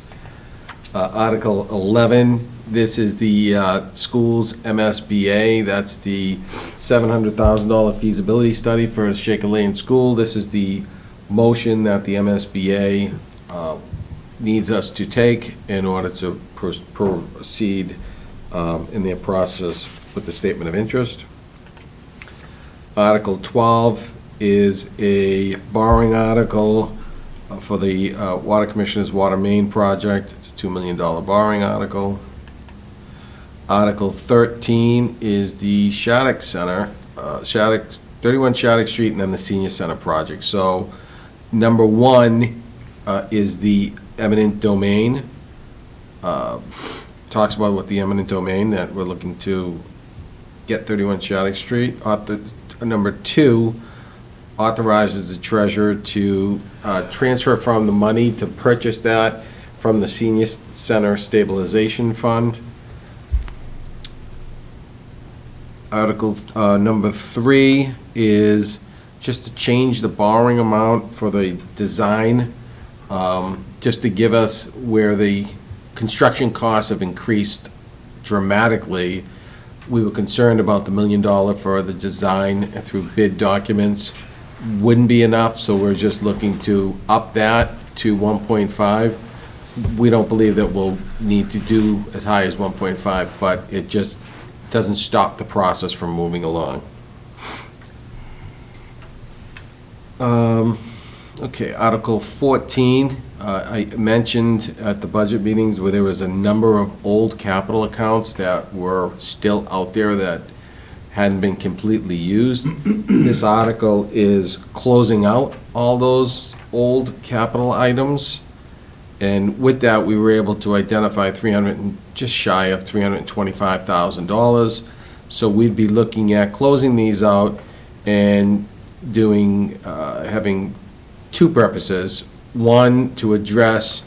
Article 11, this is the schools MSBA, that's the $700,000 feasibility study for Shaker Lane School. This is the motion that the MSBA needs us to take in order to proceed in their process with the statement of interest. Article 12 is a borrowing article for the Water Commissioner's Water Main Project. It's a $2 million borrowing article. Article 13 is the Shattuck Center, 31 Shattuck Street, and then the Senior Center project. So number one is the eminent domain. Talks about what the eminent domain that we're looking to get 31 Shattuck Street. Number two authorizes the treasurer to transfer from the money to purchase that from the Senior Center Stabilization Fund. Article number 3 is just to change the borrowing amount for the design, just to give us where the construction costs have increased dramatically. We were concerned about the $1 million for the design through bid documents. Wouldn't be enough, so we're just looking to up that to 1.5. We don't believe that we'll need to do as high as 1.5, but it just doesn't stop the process from moving along. Okay, Article 14, I mentioned at the budget meetings where there was a number of old capital accounts that were still out there that hadn't been completely used. This article is closing out all those old capital items. And with that, we were able to identify just shy of $325,000. So we'd be looking at closing these out and doing, having two purposes. One, to address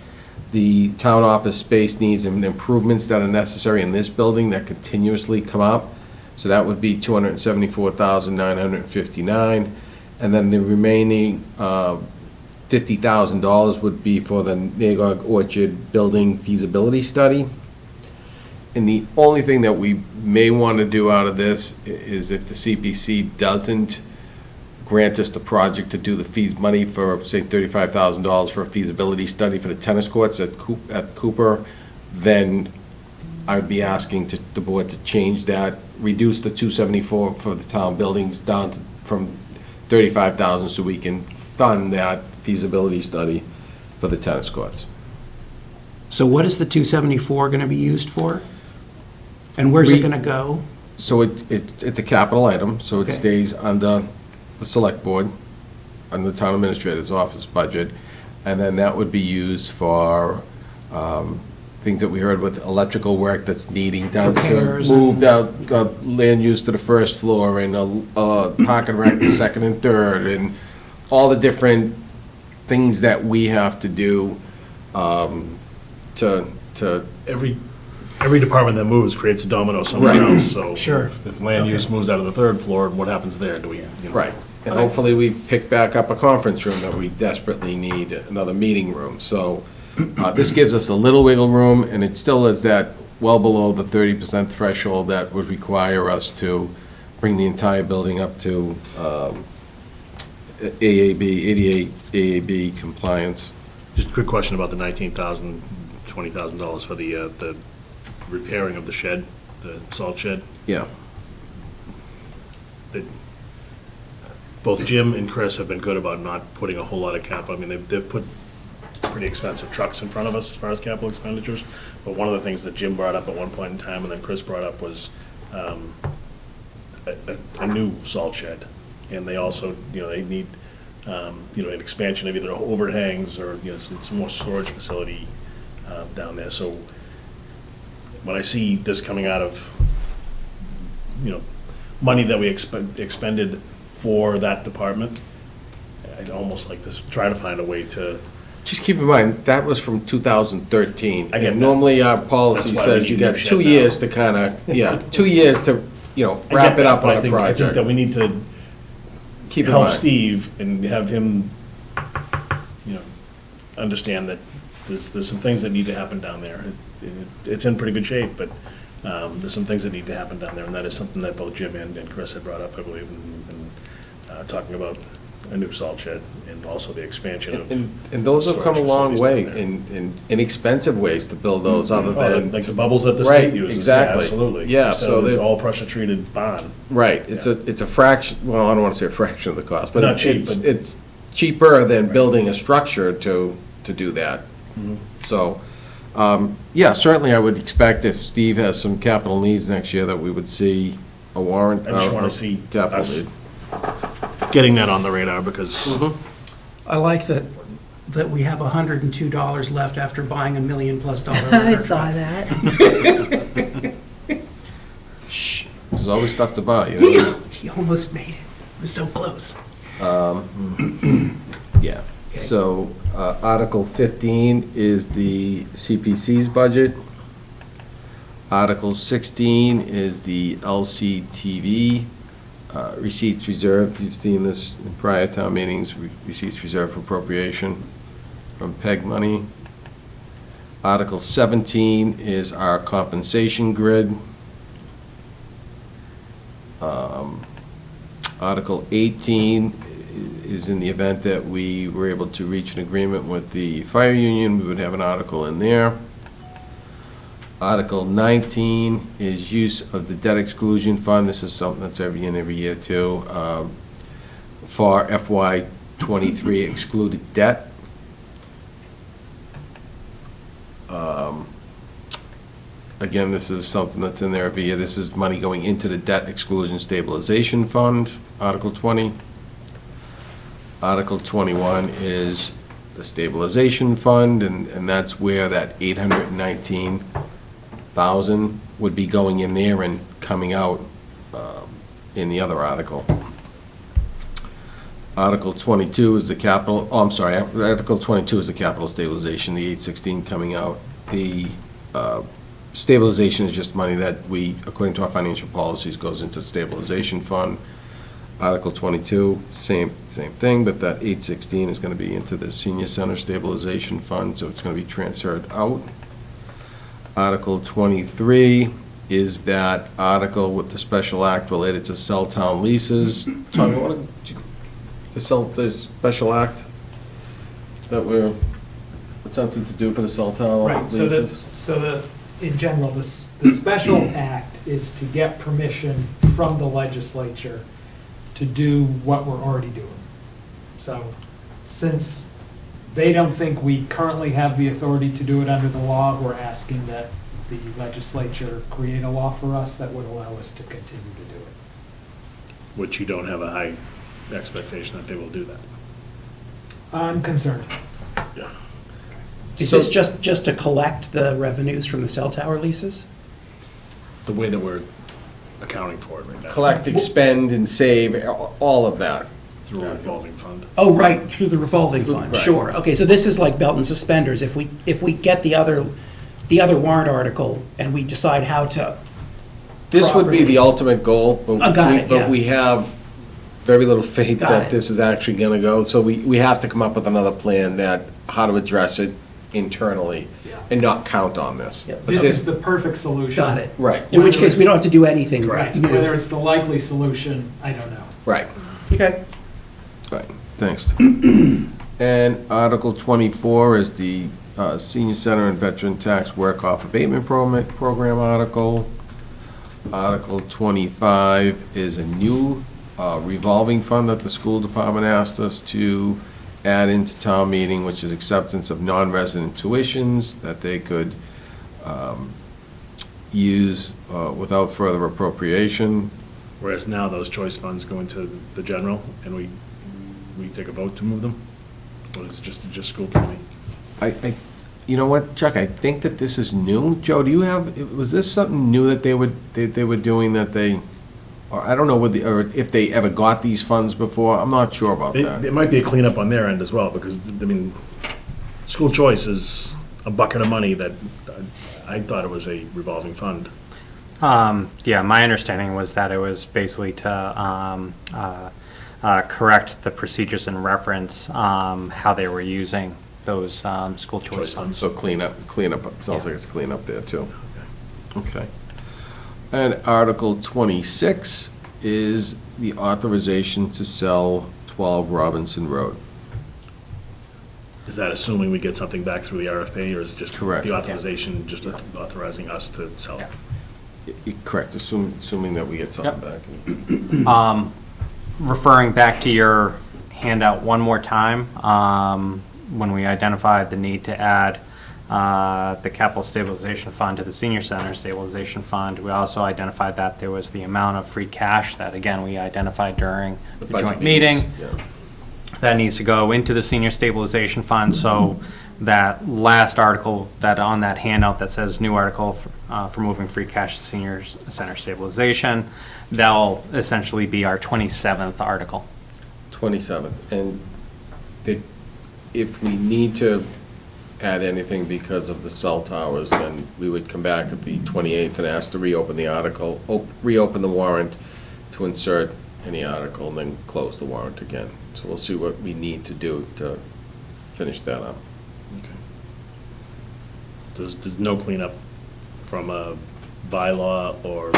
the town office space needs and improvements that are necessary in this building that continuously come up. So that would be $274,959. And then the remaining $50,000 would be for the Nagog Orchard Building Feasibility Study. And the only thing that we may want to do out of this is if the CPC doesn't grant us the project to do the fees money for, say, $35,000 for a feasibility study for the tennis courts at Cooper, then I would be asking the board to change that, reduce the $274 for the town buildings down from $35,000 so we can fund that feasibility study for the tennis courts. So what is the 274 going to be used for? And where's it going to go? So it's a capital item, so it Okay. stays under the select board, under the town administrator's office budget, and then that would be used for things that we heard with electrical work that's needing down to Repairs move out land use to the first floor and park and rec the second and third, and all the different things that we have to do to Every department that moves creates a domino somewhere Right. else, so. Sure. If land use moves out of the third floor, what happens there? Do we, you know? Right, and hopefully we pick back up a conference room that we desperately need, another meeting room. So this gives us a little wiggle room, and it still is that well below the 30% threshold that would require us to bring the entire building up to AAB, 88 AAB compliance. Just a quick question about the $19,000, $20,000 for the repairing of the shed, the salt shed. Yeah. That both Jim and Chris have been good about not putting a whole lot of capital. I mean, they've put pretty expensive trucks in front of us as far as capital expenditures. But one of the things that Jim brought up at one point in time, and then Chris brought up, was a new salt shed. And they also, they need, an expansion of either overhangs or, some more storage facility down there. So when I see this coming out of, money that we expended for that department, I'd almost like to try to find a way to. Just keep in mind, that was from 2013. I get And that. normally our policy That's why we says you need got new 2 shed years now. to kind of, 2 years to, I wrap get it that, up but on I a think that project. we need to Keep in help mind. Steve and have him, understand that there's some things that need to happen down there. It's in pretty good shape, but there's some things that need to happen down there, and that is something that both Jim and Chris had brought up, I believe, and talking about a new salt shed and also the expansion of. And those have come a storage long facilities way down there. in inexpensive ways to build those other than. Like the bubbles that the Right, state uses. exactly. Absolutely. Yeah, Instead so of they- all pressure-treated bond. Right, it's a fraction, well, I don't want to say a fraction of the cost, but Not cheap, but- it's cheaper than building a structure to do that. Mm-hmm. So, yeah, certainly I would expect if Steve has some capital needs next year, that we would see a warrant. I just want to see Capital us need. getting that on the radar, because Mm-hmm. I like that we have $102 left after buying $1 million+ I liquor saw truck. that. There's always stuff to buy, you know? He almost made it. It was so close. Yeah. So, Article 15 is the CPC's budget. Article 16 is the LCTV receipts reserved. You've seen this in prior town meetings, receipts reserved for appropriation from PEG money. Article 17 is our compensation grid. Article 18 is in the event that we were able to reach an agreement with the fire union, we would have an article in there. Article 19 is use of the debt exclusion fund. This is something that's every year too. For FY '23 excluded debt. Again, this is something that's in there every year. This is money going into the debt exclusion stabilization fund, Article 20. Article 21 is the stabilization fund, and that's where that 819,000 would be going in there and coming out in the other article. Article 22 is the capital, Article 22 is the capital stabilization, the 816 coming out. The stabilization is just money that we, according to our financial policies, goes into the stabilization fund. Article 22, same thing, but that 816 is going to be into the senior center stabilization fund, so it's going to be transferred out. Article 23 is that article with the special act related to cell town leases. Tommy, what did this special act that we're attempting to do for the cell town Right, leases? in general, the special act is to get permission from the legislature to do what we're already doing. So, since they don't think we currently have the authority to do it under the law, we're asking that the legislature create a law for us that would allow us to continue to do it. which you don't have a high expectation that they will do that. I'm concerned. Yeah. Is this just to collect the revenues from the cell tower leases? The way that we're accounting for it right now. Collect, expend, and save, all of that. Through a revolving fund. Oh, right, through the revolving fund, Right. sure. Okay, so this is like belt and suspenders. If we get the other warrant article and we decide how to. This would be the ultimate goal, got it, yeah. but we have very little faith Got that it. this is actually gonna go, so we have to come up with another plan that, how to address it internally and not count on this. Yeah. But This is the perfect solution. Got it. Right, In which case, we don't have to do anything. Right, new. whether it's the likely solution, I don't know. right, Okay. right, thanks. And Article 24 is the Senior Center and Veteran Tax Work-Off Abatement Program article. Article 25 is a new revolving fund that the school department asked us to add into town meeting, which is acceptance of non-resident tuitions that they could use without further appropriation. Whereas now those choice funds go into the general, and we take a vote to move them? Or is it just school committee? You know what, Chuck, I think that this is new. Joe, do you have, was this something new that they were doing that they, or I don't know or if they ever got these funds before? I'm not sure about that. It might be a cleanup on their end as well, because, I mean, school choice is a bucket of money that I thought it was a revolving fund. Yeah, my understanding was that it was basically to correct the procedures and reference how they were using those school choice funds. So cleanup, sounds like it's cleanup there too. Okay. And Article 26 is the authorization to sell 12 Robinson Road. Is that assuming we get something back through the RFP, or is it just Correct. the authorization, just authorizing us to sell it? Correct, assuming that we get something back. Referring back to your handout one more time, when we identified the need to add the capital stabilization fund to the senior center stabilization fund, we also identified that there was the amount of free cash that, again, we identified during the budget joint meetings, meeting. yeah. That needs to go into the senior stabilization fund, so that last article that on that handout that says new article for moving free cash to senior center stabilization, that'll essentially be our 27th article. 27th, and if we need to add anything because of the cell towers, then we would come back at the 28th and ask to reopen the article, reopen the warrant to insert any article, and then close the warrant again. So we'll see what we need to do to finish that up. Okay. There's no cleanup from a bylaw or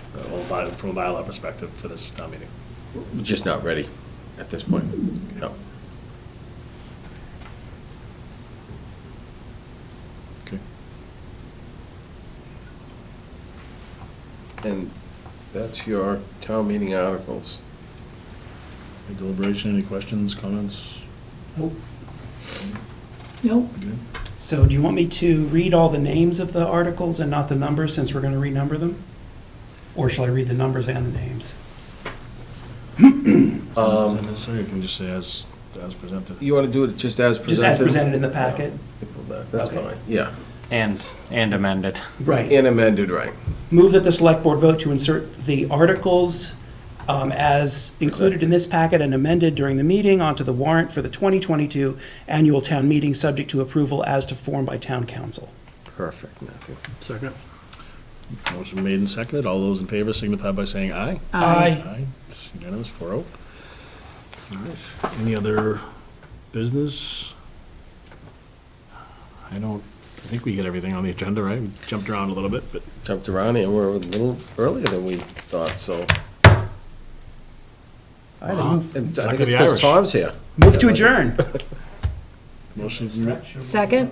from a bylaw perspective for this town meeting? Just not ready at this point, no. Okay. And that's your town meeting articles. Any deliberation, any questions, comments? Nope. Nope. Good. So do you want me to read all the names of the articles and not the numbers, since we're going to renumber them? Or shall I read the numbers and the names? Is that necessary, or can you just say as presented? You want to do it just as presented? Just as presented in the packet? That's Okay. fine, yeah. And amended. Right. And amended, right. Move that the select board vote to insert the articles as included in this packet and amended during the meeting onto the warrant for the 2022 annual town meeting, subject to approval as to form by town council. Perfect, Matthew. Second. Motion made and seconded. All those in favor signify by saying aye. Aye. Aye. It's unanimous, 4-0. All right. Any other business? I think we get everything on the agenda, right? We jumped around a little bit, but. Jumped around here, we're a little earlier than we thought, so. I think it's Luck of the because Irish. Tom's here. Move to adjourn. Motion's Second?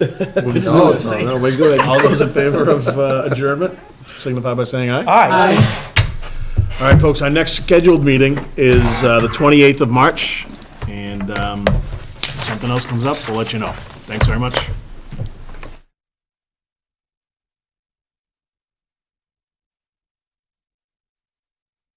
No, Tom, no, we're good. All those in favor of adjournment signify by saying aye. Aye. All right, folks, our next scheduled meeting is the 28th of March, and if something else comes up, we'll let you know. Thanks very much.